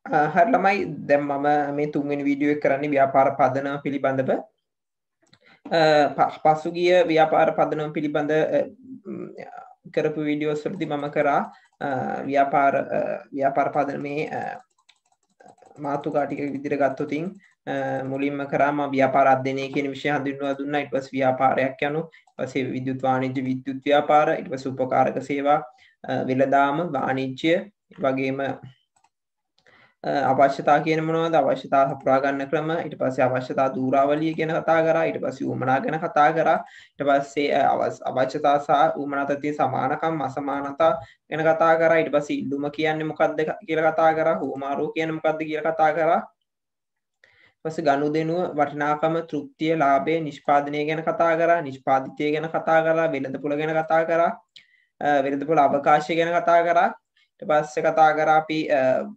හරි ළමයි දැන් මම මේ තුන්වෙනි වීඩියෝ එක කරන්නේ ව්‍යාපාර පදනම පිළිබඳව පසුගිය ව්‍යාපාර පදනම පිළිබඳ කරපු වීඩියෝස් වලදී මම කරා ව්‍යාපාර පදනමේ මාතෘකා ටික විදිහට ගත්තොතින් මුලින්ම කරා මම ව්‍යාපාර අධ්‍යයනය කියන විෂය හඳුන්වලා දුන්නා. ඊට පස්සේ ව්‍යාපාරයක් යනු ඊට පස්සේ විද්‍යුත් වාණිජ්‍ය විද්‍යුත් ව්‍යාපාර ඊට පස්සේ උපකාරක සේවා වෙළඳාම වාණිජ්‍ය වගේම අවශ්‍යතා කියන මොනවද අවශ්‍යතා සපුරා ගන්න ක්‍රම ඊට පස්සේ අවශ්‍යතා දූරාවලිය ගැන කතා කරා ඊට පස්සේ උවමනා ගැන කතා කරා ඊට පස්සේ අවශ්‍යතා සහ උවමනා අතර සමානකම් අසමානතා ගැන කතා කරා ඊට පස්සේ ඉල්ලුම කියන්නේ මොකක්ද කියලා කතා කරා හුවමාරුව කියන්නේ මොකක්ද කියලා කතා කරා ඊට පස්සේ ගනුදෙනුව වටිනාකම තෘප්තිය ලාභය නිෂ්පාදනය ගැන කතා කරා නිෂ්පාදිතය ගැන කතා කරා වෙළඳපොළ ගැන කතා කරා වෙළඳපොළ අවකාශය ගැන කතා කරා ඊට පස්සේ කතා කරා අපි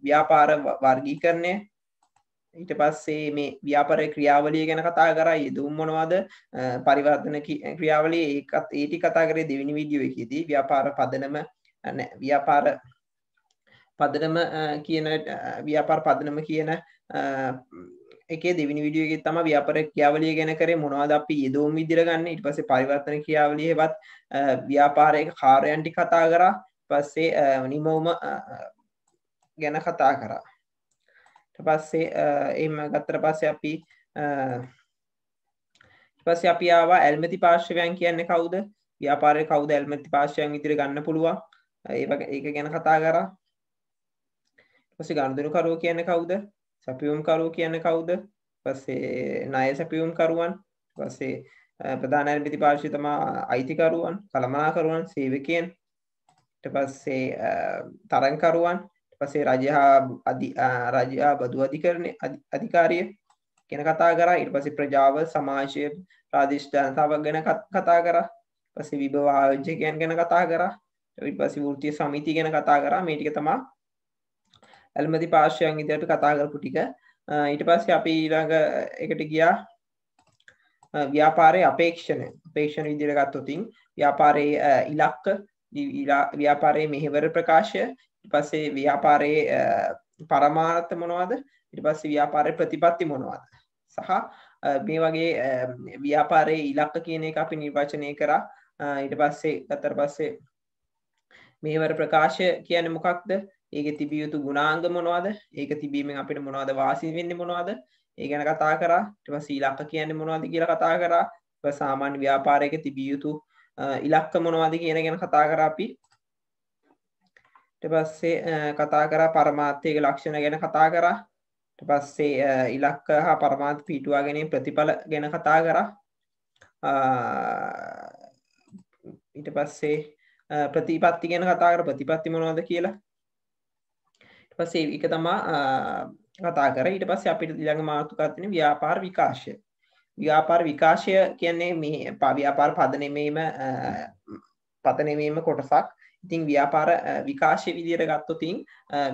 ව්‍යාපාර වර්ගීකරණය ඊට පස්සේ මේ ව්‍යාපාර ක්‍රියාවලිය ගැන කතා කරා යෙදුම් මොනවද පරිවර්තන ක්‍රියාවලිය ඒකත් ඒ ටික කතා කරේ දෙවෙනි වීඩියෝ එකේදී ව්‍යාපාර පදනම කියන එකේ දෙවෙනි වීඩියෝ එකේ තමයි ව්‍යාපාර ක්‍රියාවලිය ගැන කරේ මොනවද අපි යෙදුම් විදිහට ගන්න ඊට පස්සේ පරිවර්තන ක්‍රියාවලියේවත් ව්‍යාපාරයක කාර්යයන් ටික කතා කරා පස්සේ නිමවුම ගැන කතා කරා ඊට පස්සේ එහෙම ගත්තට පස්සේ අපි ආවා ඇල්මැති පාර්ශවයන් කියන්නේ කවුද ව්‍යාපාරයේ කවුද ඇල්මැති පාර්ශවයන් විදිහට ගන්න පුළුවන් ඒක ගැන කතා කරා ඊට පස්සේ ගනුදෙනුකරුවෝ කියන්නේ කවුද සැපයුම්කරුවෝ කියන්නේ කවුද පස්සේ ණය සැපයුම්කරුවන් පස්සේ ප්‍රධාන ඇල්මැති පාර්ශවය තමයි අයිතිකරුවන් කළමනාකරුවන් සේවකයන් ඊට පස්සේ තරංකරුවන් ඊට පස්සේ රජය බදු අධිකරණයේ අධිකාරිය ගැන කතා කරා ඊට පස්සේ ප්‍රජාව සමාජය ප්‍රාදේශීය ජනතාවක් ගැන කතා කරා ඊට පස්සේ විභව ආයෝජකයන් ගැන කතා කරා ඊට පස්සේ වෘත්තීය සමිති ගැන කතා කරා මේ ටික තමයි ඇල්මැති පාර්ශවයන් විදිහට කතා කරපු ටික ඊට පස්සේ අපි ඊළඟ එකට ගියා ව්‍යාපාරයේ අපේක්ෂණ විදිහට ගත්තොත් ව්‍යාපාරයේ ඉලක්ක ව්‍යාපාරයේ මෙහෙවර ප්‍රකාශය ඊට පස්සේ ව්‍යාපාරයේ පරමාර්ථ මොනවද ඊට පස්සේ ව්‍යාපාරයේ ප්‍රතිපත්ති මොනවද සහ මේ වගේ ව්‍යාපාරයේ ඉලක්ක කියන එක අපි නිර්වචනය කරා ඊට පස්සේ ගත්තට පස්සේ මෙහෙවර ප්‍රකාශය කියන්නේ මොකක්ද ඒකේ තිබිය යුතු ගුණාංග මොනවද ඒක තිබීමෙන් අපිට මොනවද වාසි වෙන්නේ මොනවද ඒ ගැන කතා කරා ඊට පස්සේ ඉලක්ක කියන්නේ මොනවද කියලා කතා කරා ඊට පස්සේ සාමාන්‍ය ව්‍යාපාරයක තිබිය යුතු ඉලක්ක මොනවද කියන ගැන කතා කරා අපි ඊට පස්සේ කතා කරා පරමාර්ථයේ ලක්ෂණ ගැන කතා කරා ඊට පස්සේ ඉලක්ක හා පරමාර්ථ පිටුවා ගැනීම ප්‍රතිඵල ගැන කතා කරා ඊට පස්සේ ප්‍රතිපත්ති ගැන කතා කරා ප්‍රතිපත්ති මොනවද කියලා ඊට පස්සේ ඒක තමයි කතා කරා ඊට පස්සේ අපිට ඊළඟ මාතෘකාවක් තියෙන ව්‍යාපාර විකාශය ව්‍යාපාර විකාශය කියන්නේ මේ ව්‍යාපාර පදනමේම කොටසක්. ඉතින් ව්‍යාපාර විකාශය විදියට ගත්තොත්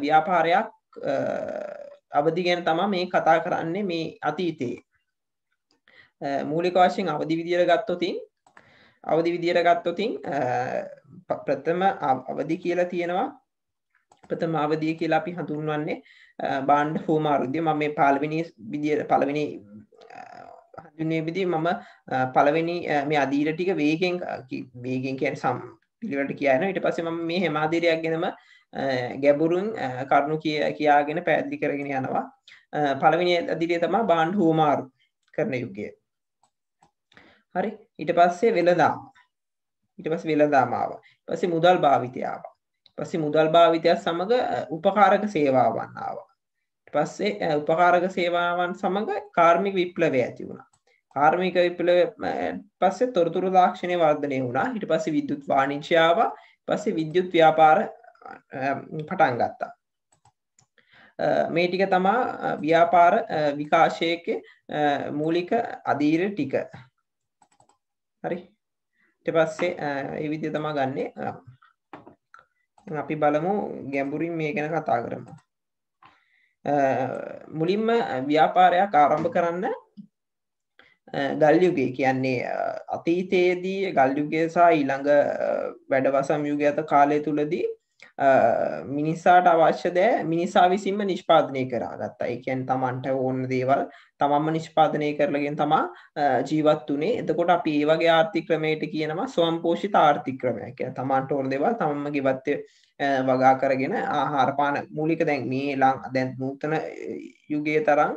ව්‍යාපාරයක් අවදි ගැන තමයි මේ කතා කරන්නේ මේ අතීතයේ. මූලික වශයෙන් අවදි විදියට ගත්තොත් ප්‍රථම අවදි කියලා තියෙනවා. ප්‍රථම අවදිය කියලා අපි හඳුන්වන්නේ භාණ්ඩ හුවමාරුද්‍ය. මම මේ පළවෙනි හඳුන්වීමේදී මම පළවෙනි මේ අදීර ටික වේගෙන් කියන්නේ පිළිවෙලට කියනවා. ඊට පස්සේ මම මේ හැම අදීරයක් ගැනම ගැඹුරින් කරුණු කියාගෙන පැහැදිලි කරගෙන යනවා. පළවෙනි අදීරය තමයි භාණ්ඩ හුවමාරු කරන යුගය. හරි. ඊට පස්සේ වෙළඳාම. ඊට පස්සේ වෙළඳාම ආවා. ඊට පස්සේ මුදල් භාවිතය ආවා. ඊට පස්සේ මුදල් භාවිතය සමග උපකාරක සේවාවන් ආවා. ඊට පස්සේ උපකාරක සේවාවන් සමග කාර්මික විප්ලවය ඇති වුණා. කාර්මික විප්ලවය පස්සේ තොරතුරු තාක්ෂණය වර්ධනය වුණා. ඊට පස්සේ විද්‍යුත් වාණිජ්‍ය ආවා. ඊට පස්සේ විද්‍යුත් ව්‍යාපාර පටන් ගත්තා. මේ ටික තමයි ව්‍යාපාර විකාශයේ මූලික අදීර ටික. හරි. ඊට පස්සේ මේ විදිය තමයි ගන්නෙ. අපි බලමු ගැඹුරින් මේ ගැන කතා කරමු. මුලින්ම ව්‍යාපාරයක් ආරම්භ කරන්න ගල් යුගය කියන්නේ අතීතයේදී ගල් යුගය සහ ඊළඟ වැඩවසම් යුගය අතර කාලය තුලදී මිනිසාට අවශ්‍ය දෑ මිනිසා විසින්ම නිෂ්පාදනය කරගත්තා. ඒ කියන්නේ Tamanට ඕන දේවල් තමන්ම නිෂ්පාදනය කරලාගෙන තමා ජීවත් වුණේ. එතකොට අපි මේ වගේ ආර්ථික ක්‍රමයකට කියනවා ස්වයංපෝෂිත ආර්ථික ක්‍රමයක් කියලා. තමන්ට ඕන දේවල් තමන්ම ගෙවත්තේ වගා කරගෙන ආහාර පාන මූලික දැන් මේ දැන් නූතන යුගයේ තරම්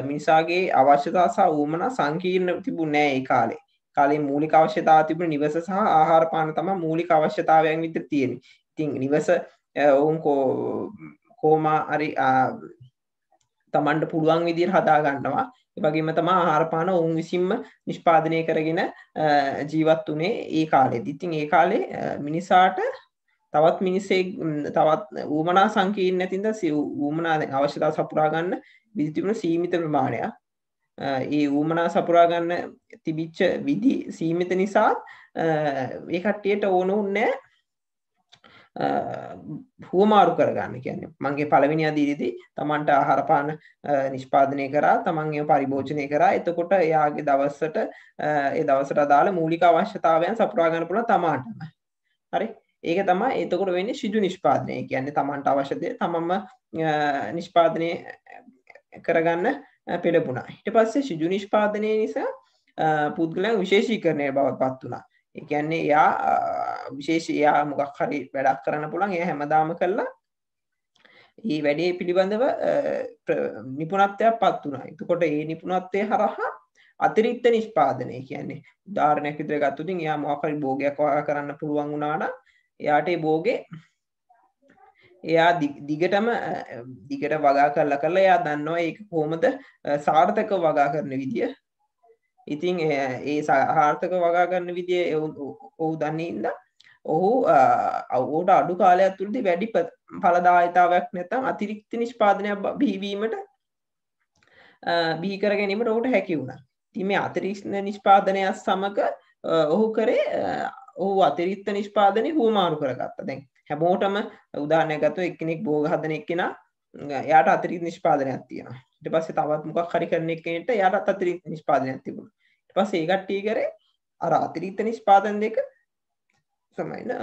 මිනිසාගේ අවශ්‍යතා සහ උවමනා සංකීර්ණ තිබුණේ නැහැ ඒ කාලේ. කාලේ මූලික අවශ්‍යතාව තිබුණ නිවස සහ ආහාර පාන තමයි මූලික අවශ්‍යතාවයන් විතර තියෙන්නේ. ඉතින් නිවස ඔවුන් කොහොම හරි තමන්ට පුළුවන් විදිහට හදා ගන්නවා. ඒ වගේම තමයි ආහාර පාන ඔවුන් විසින්ම නිෂ්පාදනය කරගෙන ජීවත් වුණේ ඒ කාලෙදී. ඉතින් ඒ කාලේ මිනිසාට තවත් මිනිසෙක් තවත් ඌමනා සංකීර්ණ නැතිඳ ඌමනා අවශ්‍යතාව සපුරා ගන්න විදි තිබුණ සීමිත ප්‍රමාණයක්. ඒ ඌමනා සපුරා ගන්න තිබිච්ච විදි සීමිත නිසා ඒ කට්ටියට ඕන උන්නේ හුවමාරු කරගන්න. කියන්නේ මගේ පළවෙනි අදියේදී තමන්ට ආහාර පාන නිෂ්පාදනය කරා, තමන් ඒව පරිභෝජනය කරා. එතකොට එයාගේ දවසට ඒ දවසට අදාළ මූලික අවශ්‍යතාවයන් සපුරා ගන්න පුළුවන් තමාටම. හරි. ඒක තමයි එතකොට වෙන්නේ ඍජු නිෂ්පාදනය. කියන්නේ තමන්ට අවශ්‍ය දේ තමන්ම නිෂ්පාදනය කරගන්න පෙළඹුණා. ඊට පස්සේ ඍජු නිෂ්පාදනය නිසා පුද්ගලයන් විශේෂීකරණය බවට පත් වුණා. ඒ කියන්නේ එයා මොකක් හරි වැඩක් කරන්න පුළුවන්. එයා හැමදාම කළා මේ වැඩේ පිළිබඳව නිපුණත්වයක් පත් වුණා. එතකොට මේ නිපුණත්වයේ හරහා අතිරික්ත නිෂ්පාදනය කියන්නේ උදාහරණයක් විදිහට ගත්තොත් එයා මොකක් හරි භෝගයක් වගා කරන්න පුළුවන් වුණා නම් එයාට ඒ භෝගේ එයා දිගට වගා කරලා එයා දන්නවා ඒක කොහොමද සාර්ථකව වගා කරන විදිය. ඉතින් ඒ සාර්ථක වගා කරන විදිය ඔහු දන්නේ ඉඳලා ඔහුට අඩු කාලයක් තුළදී වැඩි ඵලදායීතාවයක් නැත්නම් අතිරික්ත නිෂ්පාදනයක් බිහිවීමට බිහි කර ගැනීමට ඔහුට හැකි වුණා. ඉතින් මේ අතිරික්ත නිෂ්පාදනයත් සමග ඔහු අතිරික්ත නිෂ්පාදනය හුවමාරු කරගත්තා. දැන් හැමෝටම උදාහරණයක් ගත්තොත් එක්කෙනෙක් භෝග හදන එක්කෙනා එයාට අතිරික්ත නිෂ්පාදනයක් තියෙනවා. ඊට පස්සේ තවත් මොකක් හරි කරන එක්කෙනෙක්ට එයාට අතිරික්ත නිෂ්පාදනයක් තිබුණා. ඊට පස්සේ ඒ කට්ටිය කරේ අර අතිරික්ත නිෂ්පාදන දෙක සමයින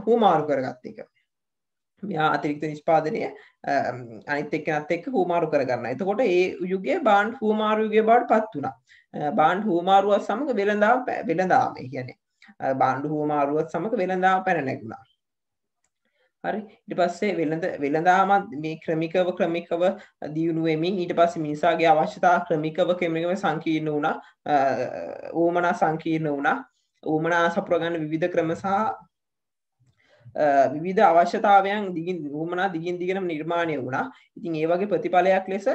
හුවමාරු කරගත්ත එක. මෙයා අතිරික්ත නිෂ්පාදනය අනිත් එක්කෙනත් එක්ක හුවමාරු කරගන්නවා. එතකොට ඒ යුගයේ බාණ්ඩ හුවමාරු යුගය බවට පත් වුණා. බාණ්ඩ හුවමාරුවත් සමග වෙළඳාම ඒ කියන්නේ බාණ්ඩ හුවමාරුවත් සමග වෙළඳාම පැන නැගුණා. හරි. ඊට පස්සේ වෙළඳාමත් මේ ක්‍රමිකව දියුණු වෙමින් ඊට පස්සේ මිනිසාගේ අවශ්‍යතා ක්‍රමිකව සංකීර්ණ වුණා. ඌමනා සංකීර්ණ වුණා. ඌමනා සපුරා ගන්න විවිධ ක්‍රම සහ විවිධ අවශ්‍යතාවයන් ඌමනා දිගින් දිගටම නිර්මාණය වුණා. ඉතින් ඒ වගේ ප්‍රතිඵලයක් ලෙස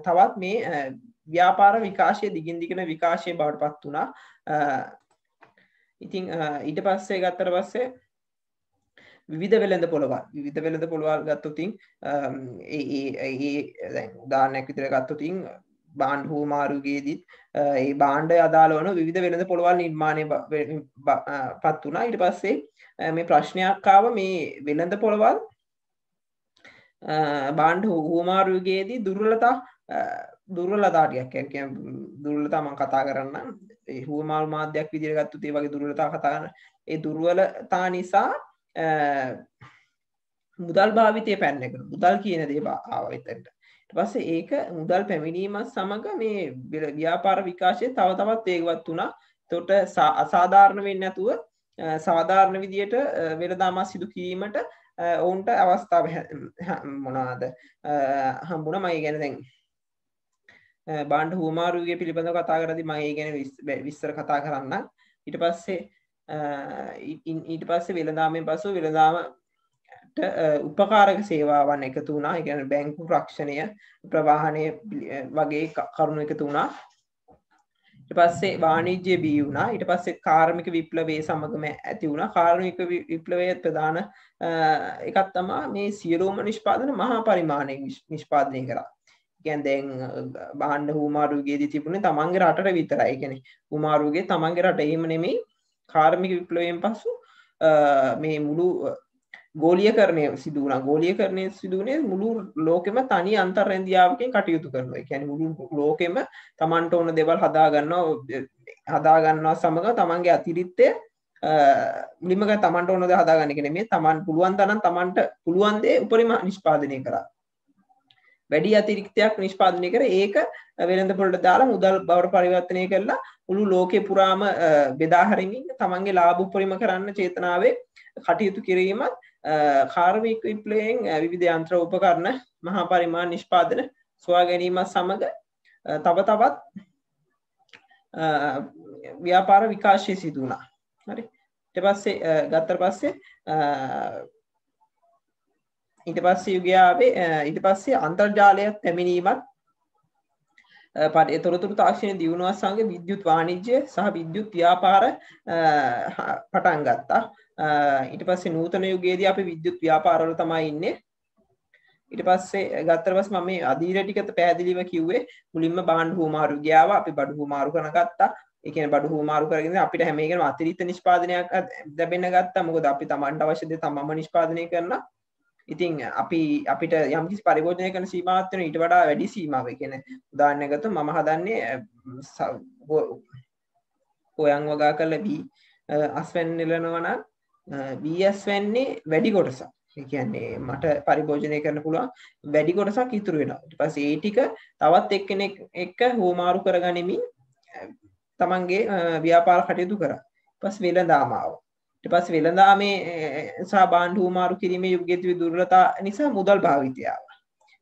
තවත් මේ ව්‍යාපාර විකාශය දිගින් දිගට විකාශය බවට පත් වුණා. ඉතින් ඊට පස්සේ ගත්තට පස්සේ විවිධ වෙළඳ පොළවල් ගත්තොත් දැන් උදාහරණයක් විදිහට ගත්තොත් බාණ්ඩ හුවමාරුගේදීත් ඒ බාණ්ඩ අදාළ වන විවිධ වෙළඳ පොළවල් නිර්මාණය පත් වුණා. ඊට පස්සේ මේ ප්‍රශ්නයක් ආව මේ වෙළඳ පොළවල් බාණ්ඩ හුවමාරුගේදී දුර්වලතා ටිකක් කියන්නේ දුර්වලතා මම කතා කරන්නම්. ඒ හුවමාරු මාධ්‍යයක් විදිහට ගත්තොත් ඒ වගේ දුර්වලතා කතා කරන ඒ දුර්වලතා නිසා මුදල් භාවිතය පැන්නකට මුදල් කියන දේ ආව එතනට. ඊට පස්සේ ඒක මුදල් පැමිණීමත් සමග මේ ව්‍යාපාර විකාශය තව තවත් වේගවත් වුණා. එතකොට අසාධාරණ වෙන්නේ නැතුව සාධාරණ විදියට වෙළඳාම සිදු කිරීමට ඔවුන්ට අවස්ථාව මොනවාද හම්බුණා. මම ගැන දැන් බාණ්ඩ හුවමාරුගේ පිළිබඳව කතා කරද්දී මම ඒ ගැන විස්තර කතා කරන්න. ඊට පස්සේ වෙළඳාමෙන් පසු වෙළඳාමට උපකාරක සේවාවන් එකතු වුණා. ඒ කියන්නේ බැංකු රක්ෂණය, ප්‍රවාහනය වගේ කරුණු එකතු වුණා. ඊට පස්සේ වාණිජ්‍ය බිහි වුණා. ඊට පස්සේ කාර්මික විප්ලවයේ සමගම ඇති වුණා. කාර්මික විප්ලවයේ ප්‍රධාන එකක් තමයි මේ සියලුම නිෂ්පාදන මහා පරිමාණයෙන් නිෂ්පාදනය කරා. කියන්නේ දැන් බාණ්ඩ හුවමාරුගේදී තිබුණේ තමන්ගේ රටට විතරයි. ඒ කියන්නේ හුවමාරුගේ තමන්ගේ රට එහෙම නෙමෙයි. කාර්මික විප්ලවයෙන් පසු මේ මුළු ගෝලීයකරණය සිදු වුණා. ගෝලීයකරණය සිදු වුණේ මුළු ලෝකෙම තනි අන්තර්රැඳියාවකින් කටයුතු කරනවා. ඒ කියන්නේ මුළු ලෝකෙම තමන්ට ඕන දේවල් හදා ගන්නවා සමග තමන්ගේ අතිරික්තය මුලින්ම තමන්ට ඕන දේ හදාගන්න එක නෙමෙයි තමන් පුළුවන් තරම් තමන්ට පුළුවන් දේ උපරිම නිෂ්පාදනය කරා වැඩි අතිරික්තයක් නිෂ්පාදනය කර ඒක වෙළඳපොළට දාලා මුදල් බවට පරිවර්තනය කරලා මුළු ලෝකේ පුරාම බෙදා හරිමින් තමන්ගේ ලාභ උපරිම කරන්න චේතනාවේ කටයුතු කිරීමත් කාර්මික විප්ලවයෙන් විවිධ යන්ත්‍ර උපකරණ මහා පරිමාණ නිෂ්පාදන සොයා ගැනීමත් සමග තව තවත් ව්‍යාපාර විකාශය සිදු වුණා. හරි. ඊට පස්සේ ගත්තට පස්සේ ඊට පස්සේ යුගයාවේ ඊට පස්සේ අන්තර්ජාලයක් පැමිණීමත් තොරතුරු තාක්ෂණ දියුණුවත් සමග විද්‍යුත් වාණිජ්‍ය සහ විද්‍යුත් ව්‍යාපාර පටන් ගත්තා. ඊට පස්සේ නූතන යුගයේදී අපි විද්‍යුත් ව්‍යාපාරවල තමයි ඉන්නේ. ඊට පස්සේ ගත්තට පස්සේ මම මේ අදීර ටිකත් පැහැදිලිව කිව්වේ මුලින්ම බාණ්ඩ හුවමාරු ගියාව අපි බඩු හුවමාරු කරන ගත්තා. ඒ කියන්නේ බඩු හුවමාරු කරගෙන අපිට හැම එකකම අතිරික්ත නිෂ්පාදනයක් ලැබෙන්න ගත්තා. මොකද අපි තමන්ට අවශ්‍ය දේ තමන්ම නිෂ්පාදනය කරනවා. ඉතින් අපිට යම්කිසි පරිභෝජනය කරන සීමාවක් වෙන ඊට වඩා වැඩි සීමාවක්. ඒ කියන්නේ උදාහරණයක් ගත්තොත් මම හදන්නේ හොයන් වගා කරලා බී අස්වැන්න නෙලනවා නම් බී අස්වැන්නේ වැඩි කොටසක්. ඒ කියන්නේ මට පරිභෝජනය කරන්න පුළුවන් වැඩි කොටසක් ඉතුරු වෙනවා. ඊට පස්සේ ඒ ටික තවත් එක්කෙනෙක් එක්ක හුවමාරු කරගනිමින් තමන්ගේ ව්‍යාපාර කටයුතු කරා. ඊට පස්සේ වෙළඳාම ආවා. ඊට පස්සේ වෙළඳාමේ සහ බාණ්ඩ හුවමාරු කිරීමේ යුගයේ තිබි දුර්වලතා නිසා මුදල් භාවිතය ආවා.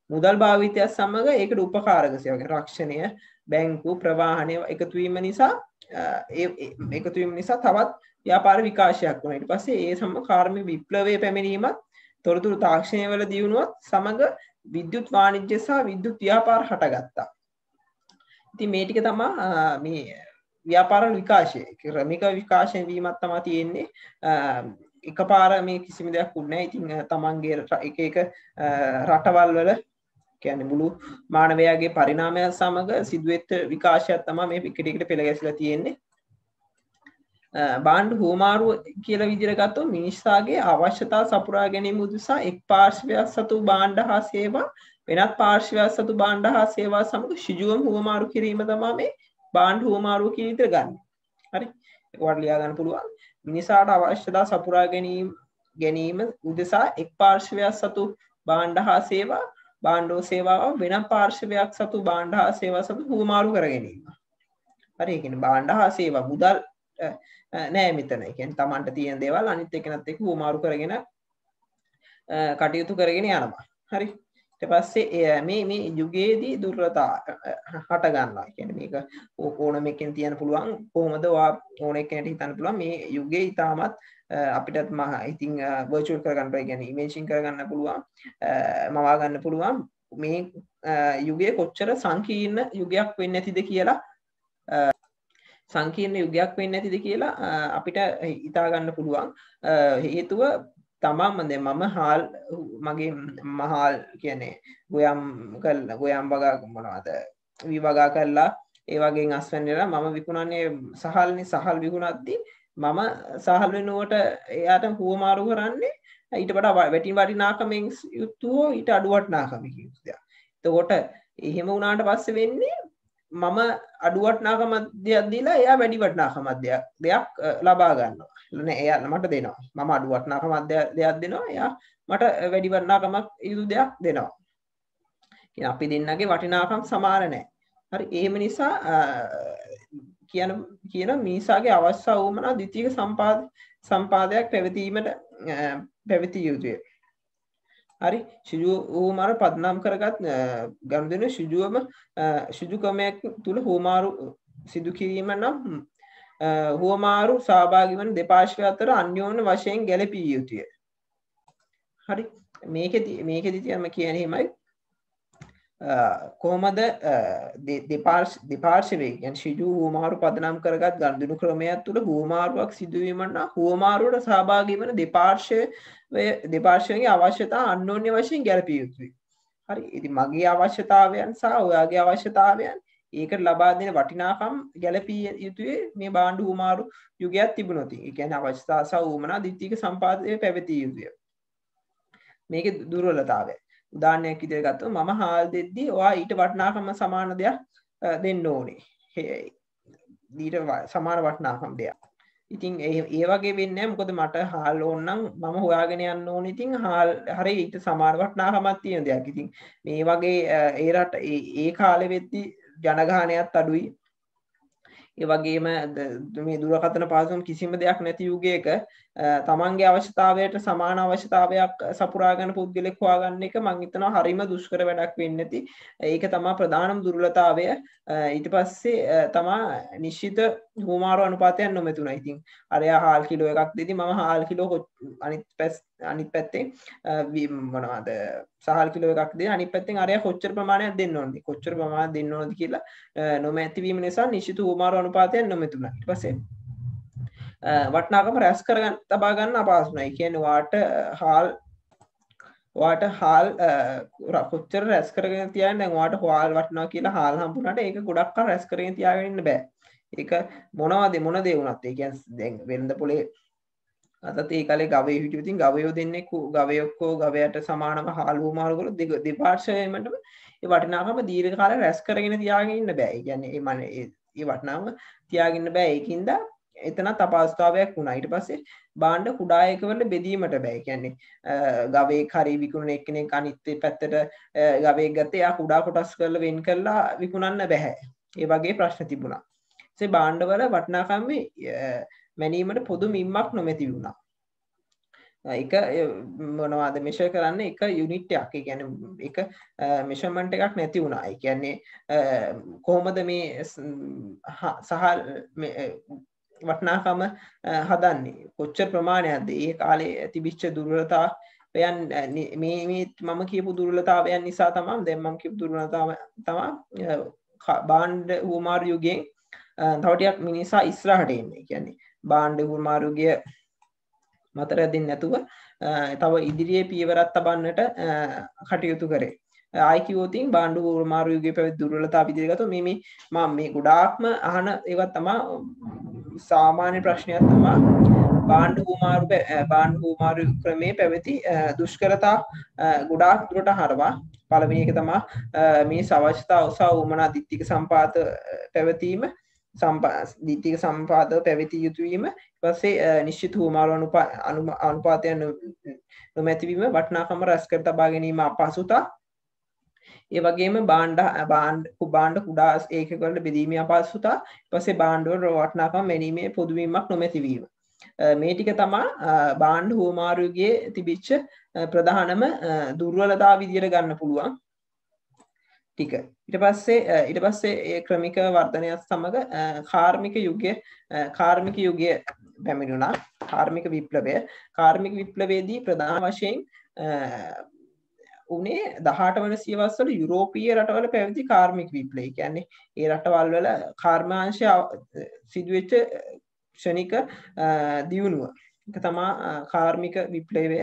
මුදල් භාවිතය සමග ඒකට උපකාරක සේවා කියන්නේ රක්ෂණය, බැංකු, ප්‍රවාහනය එකතු වීම නිසා තවත් ව්‍යාපාර විකාශයක් වුණා. ඊට පස්සේ ඒ සමග කාර්මික විප්ලවයේ පැමිණීමත් තොරතුරු තාක්ෂණය වල දියුණුවත් සමග විද්‍යුත් වාණිජ්‍ය සහ විද්‍යුත් ව්‍යාපාර හටගත්තා. ඉතින් මේ ටික තමයි මේ ව්‍යාපාර විකාශය ක්‍රමික විකාශය වීමක් තමයි තියෙන්නේ. එකපාර මේ කිසිම දෙයක් වුණේ නැහැ. ඉතින් තමන්ගේ එක රටවල් වල කියන්නේ මුළු මානවයාගේ පරිණාමය සමග සිදුවෙච්ච විකාශයක් තමයි මේ එක එකට පෙළ ගැසලා තියෙන්නේ. බාණ්ඩ හුවමාරුව කියලා විදිහට ගත්තොත් මිනිස්සාගේ අවශ්‍යතා සපුරා ගැනීම උදෙසා එක් පාර්ශ්වයක් සතු භාණ්ඩ හා සේවා වෙනත් පාර්ශ්වයක් සතු භාණ්ඩ හා සේවා සමග ඍජුවම හුවමාරු කිරීම තමයි මේ බාණ්ඩ හුවමාරුව කියන විදිහට ගන්න. හරි. ඒකට ලියා ගන්න පුළුවන්. මිනිසාට අවශ්‍යතා සපුරා ගැනීම උදෙසා එක් පාර්ශ්වයක් සතු භාණ්ඩ හා සේවා භාණ්ඩෝ සේවාව වෙනත් පාර්ශ්වයක් සතු භාණ්ඩ හා සේවා සතු හුවමාරු කර ගැනීම. හරි. ඒ කියන්නේ භාණ්ඩ හා සේවා මුදල් නෑ මෙතන. ඒ කියන්නේ Tamanට තියෙන දේවල් අනිත් එකනත් එක්ක හුවමාරු කරගෙන කටයුතු කරගෙන යනවා. හරි. ඊට පස්සේ මේ යුගයේදී දුර්වලතා හට ගන්නවා. ඒ කියන්නේ මේක ඕනම එකකින් තියන්න පුළුවන්. කොහොමද ඕන එකකට හිතන්න පුළුවන් මේ යුගයේ ඉතාමත් අපිටත් ඉතින් වර්චුවල් කරගන්න බෑ. කියන්නේ ඉමේජින් කරගන්න පුළුවන්. මවා ගන්න පුළුවන්. මේ යුගයේ කොච්චර සංකීර්ණ යුගයක් වෙන්නේ නැතිද කියලා සංකීර්ණ යුගයක් වෙන්නේ නැතිද කියලා අපිට හිතා ගන්න පුළුවන්. හේතුව තමම දැන් මම මගේ මහල් කියන්නේ ගොයම් වගා මොනවද විවගා කරලා ඒ වගේ අස්වැන්නේලා මම විකුණන්නේ සහල්නේ. සහල් විකුණද්දී මම සහල් වෙනුවට එයාට හුවමාරු කරන්නේ ඊට වඩා වටිනාකමෙන් යුක්තව ඊට අඩු වටිනාකමකින් යුක්තව. එතකොට එහෙම වුණාට පස්සේ වෙන්නේ මම අඩු වටිනාකමක් දෙයක් දීලා එයා වැඩි වටිනාකමක් දෙයක් ලබා ගන්නවා. නෑ එයා මට දෙනවා. මම අඩු වටිනාකමක් දෙයක් දෙනවා. එයා මට වැඩි වටිනාකමක් යුතු දෙයක් දෙනවා. කියන අපි දෙන්නගේ වටිනාකම් සමාන නෑ. හරි. එහෙම නිසා කියන මිනිසාගේ අවශ්‍ය වුමනා ද්විතීයික සම්පාදයක් පැවතිය යුතුය. හරි. හුවමාරු පදනම් කරගත් ගනුදෙනු ඍජුකමක් තුල හුවමාරු සිදු කිරීම නම් හුවමාරු සහභාගී වන දෙපාර්ශ්වය අතර අන්‍යෝන්‍ය වශයෙන් ගැළපිය යුතුය. හරි. මේකෙදි කියන්නේ එහෙමයි. කොහොමද දෙපාර්ශ්වයේ කියන්නේ ඍජු හුවමාරු පදනම් කරගත් ගනුදෙනු ක්‍රමයක් තුල හුවමාරුවක් සිදුවීම නම් හුවමාරුවට සහභාගී වන දෙපාර්ශ්වයේ අවශ්‍යතා අන්‍යෝන්‍ය වශයෙන් ගැළපිය යුතුයි. හරි. ඉතින් මගේ අවශ්‍යතාවයන් සහ ඔයාගේ අවශ්‍යතාවයන් ඒකට ලබා දෙන වටිනාකම් ගැළපිය යුතුයි මේ බාණ්ඩ හුවමාරු යුගයක් තිබුණොත්. ඒ කියන්නේ අවශ්‍යතා සහ උවමනා ද්විතීයික සම්පාදනය පැවතිය යුතුය. මේකේ දුර්වලතාවය. උදාහරණයක් විදිහට ගත්තොත් මම හාල් දෙද්දී ඔයා ඊට වටිනාකම සමාන දෙයක් දෙන්න ඕනේ. ඊට සමාන වටිනාකම් දෙයක්. ඉතින් ඒ වගේ වෙන්නේ මොකද මට හාල් ඕන නම් මම හොයාගෙන යන්න ඕනේ. ඉතින් හාල් හරි ඊට සමාන වටිනාකමක් තියෙන දෙයක්. ඉතින් මේ වගේ ඒ රට ඒ කාලෙ වෙද්දි ජනගහනයත් අඩුයි. ඒ වගේම මේ දුරකථන පාසුම් කිසිම දෙයක් නැති යුගයක තමන්ගේ අවශ්‍යතාවයට සමාන අවශ්‍යතාවයක් සපුරා ගන්න පුද්ගලෙක් හොයාගන්න එක මම හිතනවා හරිම දුෂ්කර වැඩක් වෙන්නේ නැති. ඒක තමයි ප්‍රධානම දුර්වලතාවය. ඊට පස්සේ තමා නිශ්චිත හුමාරු අනුපාතයක් නොමැතුණා. ඉතින් අරයා හාල් කිලෝ එකක් දෙදි මම හාල් කිලෝ අනිත් පැත්තේ මොනවද සහල් කිලෝ එකක් දෙන අනිත් පැත්තෙන් අරයා කොච්චර ප්‍රමාණයක් දෙන්න ඕනද කොච්චර ප්‍රමාණයක් දෙන්න ඕනද කියලා නොමැතිවීම නිසා නිශ්චිත හුමාරු අනුපාතයක් නොමැතුණා. ඊට පස්සේ වටනාකම රැස් කරගන්න තබා ගන්න අපහසු නෑ. ඒ කියන්නේ වාට හාල් කොච්චර රැස් කරගෙන තියන්න දැන් වාට හාල් වටනවා කියලා හාල් හම්බුනට ඒක ගොඩක් කල් රැස් කරගෙන තියාගෙන ඉන්න බෑ. ඒක මොන දේ වුණත් ඒ කියන්නේ දැන් වෙළඳ පොලේ අතත් ඒ කාලේ ගවයෝ හිටියු. ඉතින් ගවයෝ දෙන්නේ ගවයොක්කෝ ගවයට සමානව හාල් හුමාරු කරලා දෙපාර්ශ්වයෙන්මම ඒ වටිනාකම දීර්ඝ කාලයක් රැස් කරගෙන තියාගෙන ඉන්න බෑ. ඒ කියන්නේ ඒ වටිනාකම තියාගෙන බෑ. ඒකින්ද එතනත් අපහසුතාවයක් වුණා. ඊට පස්සේ භාණ්ඩ කුඩා එකවල බෙදීමට බෑ. ඒ කියන්නේ ගවයෙක් හරි විකුණන එක්කෙනෙක් අනිත් පැත්තට ගවයෙක් ගත්තේ එයා කුඩා කොටස් කරලා වෙන් කරලා විකුණන්න බෑ. ඒ වගේ ප්‍රශ්න තිබුණා. ඒ භාණ්ඩවල වටිනාකම් මැනීමට පොදු මිම්මක් නොමැති වුණා. එක මොනවද මෙෂර් කරන්න එක යුනිට් එකක්. ඒ කියන්නේ එක මෙෂර්මන්ට් එකක් නැති වුණා. ඒ කියන්නේ කොහොමද මේ සහල් වටිනාකම හදන්නේ කොච්චර ප්‍රමාණයක්ද ඒ කාලේ තිබිච්ච දුර්වලතාවයන් මේ මම කියපු දුර්වලතාවයන් නිසා තමයි දැන් මම කියපු දුර්වලතාව තමයි භාණ්ඩ හුමාරු යුගයෙන් තව ටිකක් මිනිසා ඉස්සරහට එන්නේ. ඒ කියන්නේ භාණ්ඩ හුමාරු යුගය මතර දෙන්නේ නැතුව තව ඉදිරියේ පියවරක් තබන්නට කටයුතු කරේ. ආයිකිවෝතින් භාණ්ඩ හුමාරු යුගයේ පැවති දුර්වලතාව විදිහට ගත්තොත් මේ මේ ගොඩාක්ම අහන ඒවා තමයි සාමාන්‍ය ප්‍රශ්නයක් තමයි භාණ්ඩ හුමාරු ක්‍රමේ පැවති දුෂ්කරතා ගොඩාක් දුරට හරවා. පළවෙනි එක තමයි මේ අවශ්‍යතා උසා වුමනා දිට්ඨික සම්පාත පැවතීම දිට්ඨික සම්පාදව පැවතිය යුතු වීම. ඊට පස්සේ නිශ්චිත හුමාරු අනුපාතයන් නොමැතිවීම වටිනාකම රැස් කර තබා ගැනීම අපහසුතා. ඒ වගේම භාණ්ඩ කුඩා ඒකකවල බෙදීමේ අපහසුතා. ඊට පස්සේ භාණ්ඩ වල වටිනාකම මැනීමේ පොදු වීමක් නොමැතිවීම. මේ ටික තමයි භාණ්ඩ හුමාරු යුගයේ තිබිච්ච ප්‍රධානම දුර්වලතාව විදියට ගන්න පුළුවන් ටික. ඊට පස්සේ ඒ ක්‍රමික වර්ධනයත් සමග කාර්මික යුගය පැමිණුණා. කාර්මික විප්ලවයේදී ප්‍රධාන වශයෙන් උනේ 18 වන සියවස්වල යුරෝපීය රටවල පැවති කාර්මික විප්ලවය. කියන්නේ ඒ රටවල් වල කර්මාංශය සිදුවෙච්ච ක්ෂණික දියුණුව. ඒක තමයි කාර්මික විප්ලවය.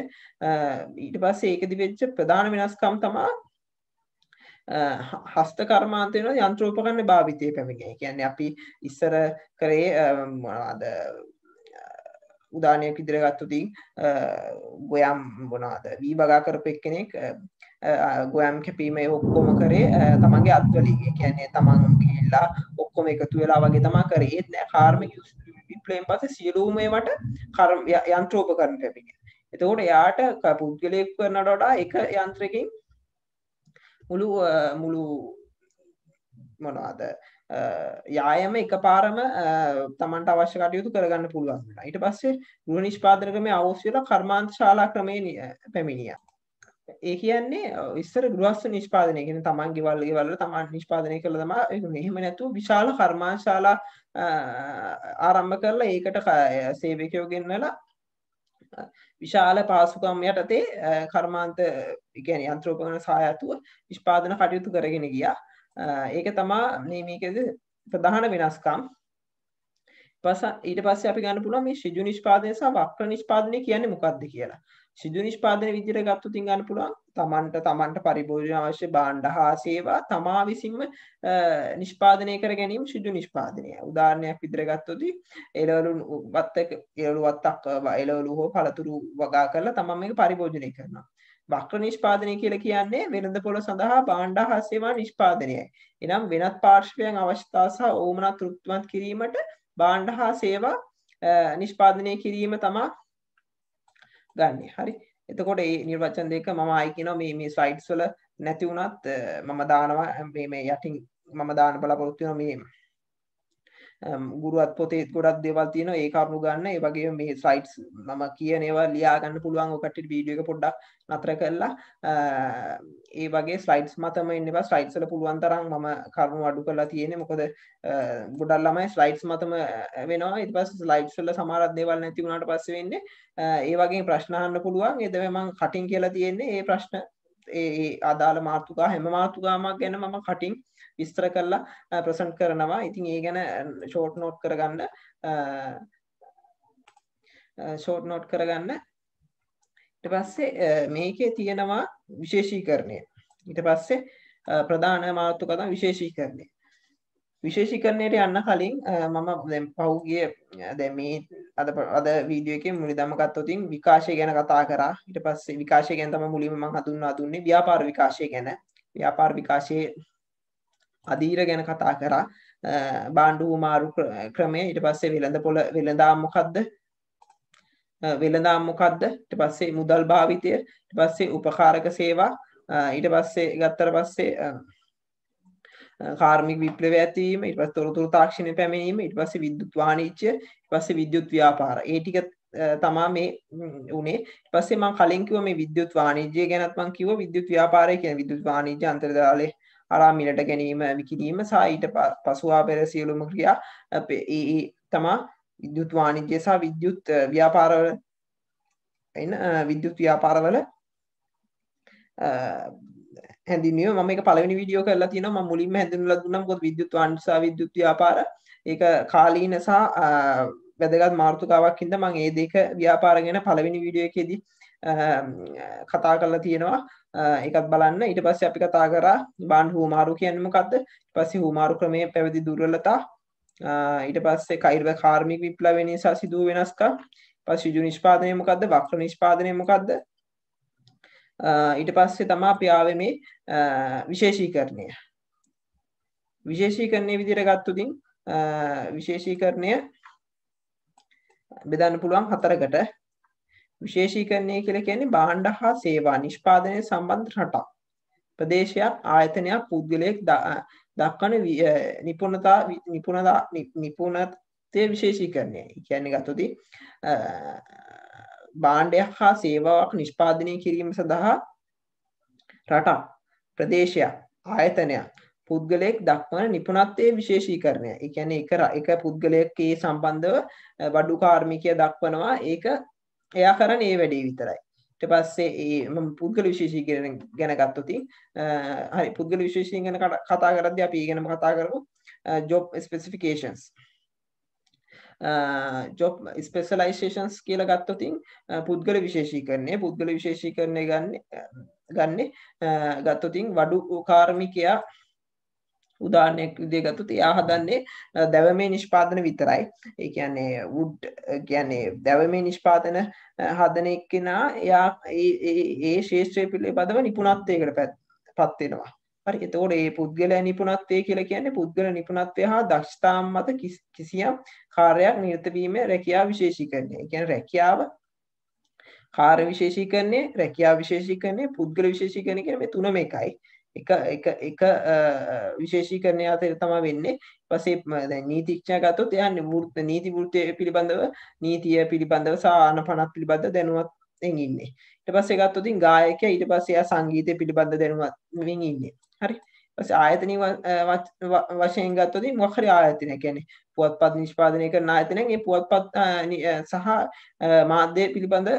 ඊට පස්සේ ඒකෙදි වෙච්ච ප්‍රධාන වෙනස්කම් තමයි හස්ත කර්මාන්ත වෙන යන්ත්‍රෝපකරණ භාවිතය පැමිණියා. කියන්නේ අපි ඉස්සර කරේ මොනවද උදාහරණයක් විදිහට ගත්තොත් ගොයම් මොනවද වී බගා කරපු එක්කෙනෙක් ගොයම් කැපීම ඔක්කොම කරේ තමන්ගේ අත්වලින්. ඒ කියන්නේ තමන් ගිහිල්ලා ඔක්කොම එකතු වෙලා වගේ තමයි කරේ. ඒත් නෑ කාර්මික විප්ලවයෙන් පස්සේ සියලුම ඒවට යන්ත්‍රෝපකරණ පැමිණියා. එතකොට එයාට පුද්ගලයෙක් කරනට වඩා එක යන්ත්‍රයකින් මුළු මොනවද යායම එකපාරම තමන්ට අවශ්‍ය කටයුතු කරගන්න පුළුවන් වුණා. ඊට පස්සේ ගෘහ නිෂ්පාදන ක්‍රමයේ අවශ්‍ය වෙලා කර්මාන්ත ශාලා ක්‍රමයේ පැමිණියා. ඒ කියන්නේ ඉස්සර ගෘහස්ත නිෂ්පාදනය කියන්නේ තමන් ගෙවල් වල තමන් නිෂ්පාදනය කළා තමයි. එහෙම නැතුව විශාල කර්මාන්ත ශාලා ආරම්භ කරලා ඒකට සේවකයෝ ගෙන්නලා විශාල පාසුකම් යටතේ කර්මාන්ත කියන්නේ යන්ත්‍රෝපකරණ සහායතුව නිෂ්පාදන කටයුතු කරගෙන ගියා. ඒක තමයි මේකේද ප්‍රධාන වෙනස්කම්. ඊට පස්සේ අපි ගන්න පුළුවන් මේ ඍජු නිෂ්පාදනය සහ වක්‍ර නිෂ්පාදනය කියන්නේ මොකක්ද කියලා. ඍජු නිෂ්පාදනය විදිහට ගත්තොත් ගන්න පුළුවන් තමන්ට පරිභෝජන අවශ්‍ය භාණ්ඩ හා සේවා තමා විසින්ම නිෂ්පාදනය කර ගැනීම ඍජු නිෂ්පාදනය. උදාහරණයක් විදිහට ගත්තොත් එළවලු හෝ පළතුරු වගා කරලා තමන් මේක පරිභෝජනය කරනවා. වක්‍ර නිෂ්පාදනය කියලා කියන්නේ වෙළඳ පොළ සඳහා භාණ්ඩ හා සේවා නිෂ්පාදනයයි. එනම් වෙනත් පාර්ශ්වයන් අවශ්‍යතා සහ ඕමනා තෘප්තිමත් කිරීමට භාණ්ඩ හා සේවා නිෂ්පාදනය කිරීම තමා ගන්න. හරි. එතකොට මේ නිර්වචන දෙක මම ආයි කියනවා මේ ස්ලයිඩ්ස් වල නැති වුණත් මම දානවා මේ යටින් මම දාන්න බලාපොරොත්තු වෙනවා මේ ගුරුවත් පොතේ ගොඩක් දේවල් තියෙනවා ඒ කරුණු ගන්න. ඒ වගේම මේ ස්ලයිඩ්ස් මම කියන ඒවා ලියා ගන්න පුළුවන්. ඔය කට්ටියට වීඩියෝ එක පොඩ්ඩක් නතර කරලා ඒ වගේ ස්ලයිඩ්ස් මතම ඉන්න එපා. ස්ලයිඩ්ස් වල පුළුවන් තරම් මම කරුණු අඩු කරලා තියෙන්නේ. මොකද ගොඩක් ළමයි ස්ලයිඩ්ස් මතම වෙනවා. ඊට පස්සේ ස්ලයිඩ්ස් වල සමහරක් දේවල් නැති වුණාට පස්සේ වෙන්නේ ඒ වගේ ප්‍රශ්න අහන්න පුළුවන්. ඒ තමයි මම කටින් කියලා තියෙන්නේ. ඒ ප්‍රශ්න ඒ අදාළ මාතෘකා හැම මාතෘකාවක් ගැන මම කටින් විස්තර කරලා ප්‍රසන්ට් කරනවා. ඉතින් ඒ ගැන ෂෝට් නෝට් කරගන්න ඊට පස්සේ මේකේ තියෙනවා විශේෂීකරණය. ඊට පස්සේ ප්‍රධාන මාතෘකාව තමයි විශේෂීකරණය. විශේෂීකරණයට යන්න කලින් මම දැන් පහුගිය දැන් මේ අද වීඩියෝ එකේ මුලින්ම ගත්තොත් විකාශය ගැන කතා කරා. ඊට පස්සේ විකාශය ගැන තමයි මුලින්ම මම හඳුන්වා දුන්නේ ව්‍යාපාර විකාශය ගැන. ව්‍යාපාර විකාශයේ අධීර ගැන කතා කරා. බාණ්ඩු මාරු ක්‍රමය. ඊට පස්සේ වෙළඳාම් මොකද්ද? වෙළඳාම් මොකද්ද? ඊට පස්සේ මුදල් භාවිතය. ඊට පස්සේ උපකාරක සේවා. ඊට පස්සේ ගත්තට පස්සේ කාර්මික විප්ලවය ඇතිවීම, ඊට පස්සේ තොරතුරු තාක්ෂණය පැමිණීම, ඊට පස්සේ විද්‍යුත් වාණිජ්‍ය, ඊට පස්සේ විද්‍යුත් ව්‍යාපාර. ඒ ටික තමා මේ උනේ. ඊට පස්සේ මම කලින් කිව්වා මේ විද්‍යුත් වාණිජ්‍ය ගැනත් මම කිව්වා. විද්‍යුත් ව්‍යාපාරය කියන්නේ විද්‍යුත් වාණිජ්‍ය අන්තර්ජාලයේ හරහා මිලට ගැනීම විකිණීම සහ ඊට පසුවා පෙර සියලුම ක්‍රියා ඒ තමා විද්‍යුත් වාණිජ්‍ය සහ විද්‍යුත් ව්‍යාපාරවල විද්‍යුත් ව්‍යාපාරවල හැඳින්වීම. මම මේක පළවෙනි වීඩියෝ කරලා තියෙනවා. මම මුලින්ම හැඳින්වලා දුන්නා. මොකද විද්‍යුත් වාණිජ්‍ය සහ විද්‍යුත් ව්‍යාපාර ඒක කාලීන සහ වැදගත් මාතෘකාවක් හින්දා මම මේ දෙක ව්‍යාපාර ගැන පළවෙනි වීඩියෝ එකේදී කතා කරලා තියෙනවා. ඒකත් බලන්න. ඊට පස්සේ අපි කතා කරා බාණ්ඩු හුවමාරු කියන්නේ මොකද්ද? ඊට පස්සේ හුවමාරු ක්‍රමයේ පැවති දුර්වලතා. ඊට පස්සේ කාර්මික විප්ලවය නිසා සිදු වූ වෙනස්කම්. ඊට පස්සේ ඍජු නිෂ්පාදනය මොකද්ද? වක්‍ර නිෂ්පාදනය මොකද්ද? ඊට පස්සේ තමයි අපි ආවේ මේ විශේෂීකරණය. විශේෂීකරණයේ විදිහට ගත්තොත් විශේෂීකරණය බෙදන්න පුළුවන් හතරකට. විශේෂීකරණය කියලා කියන්නේ භාණ්ඩ හා සේවා නිෂ්පාදනය සම්බන්ධ රටක්, ප්‍රදේශයක්, ආයතනයක්, පුද්ගලයෙක් දක්වන නිපුණතේ විශේෂීකරණය. ඒ කියන්නේ ගත්තොත් භාණ්ඩයක් හා සේවාවක් නිෂ්පාදනය කිරීම සඳහා රටක්, ප්‍රදේශයක්, ආයතනයක්, පුද්ගලයෙක් දක්වන නිපුණත්වයේ විශේෂීකරණය. ඒ කියන්නේ එක පුද්ගලයෙක් ඒ සම්බන්ධව වඩු කාර්මිකය දක්වනවා. ඒක එයා කරන්නේ ඒ වැඩේ විතරයි. ඊට පස්සේ මම පුද්ගල විශේෂීකරණ ගැන ගත්තොත් හරි පුද්ගල විශේෂීකරණ ගැන කතා කරද්දී අපි ඊගෙනම කතා කරමු. job specifications, job specializations කියලා ගත්තොත් පුද්ගල විශේෂීකරණය ගත්තොත් වඩු කාර්මිකයා උදාහරණයක් විදිහට ගත්තොත් එයා හදන්නේ දැවමේ නිෂ්පාදන විතරයි. ඒ කියන්නේ wood කියන්නේ දැවමේ නිෂ්පාදන හදන එක්කෙනා එයා ඒ ශාස්ත්‍රය පිළිබඳව නිපුණත්වයකට පත් වෙනවා. හරි. එතකොට මේ පුද්ගල නිපුණත්වය කියලා කියන්නේ පුද්ගල නිපුණත්වය හා දක්ෂතාව මත කිසියම් කාර්යයක් නිරත වීම රැකියාව විශේෂීකරණය. ඒ කියන්නේ රැකියාව කාර්ය විශේෂීකරණය, රැකියාව විශේෂීකරණය, පුද්ගල විශේෂීකරණය කියන මේ තුනම එකයි. එක විශේෂීකරණය අතර තමයි වෙන්නේ. ඊපස්සේ දැන් නීතිඥයා ගත්තොත් එයා නීති වෘත්තිය පිළිබඳව නීතිය පිළිබඳව සහ ආනපනත් පිළිබඳව දැනුවත්ෙන් ඉන්නේ. ඊට පස්සේ ගත්තොත් ගායකයා ඊට පස්සේ එයා සංගීතය පිළිබඳව දැනුවත්ෙන් ඉන්නේ. හරි. ඊපස්සේ ආයතනික වශයෙන් ගත්තොත් මොකක් හරි ආයතනයක් කියන්නේ පුවත්පත් නිෂ්පාදනය කරන ආයතනයක් ඒ පුවත්පත් සහ මාධ්‍ය පිළිබඳව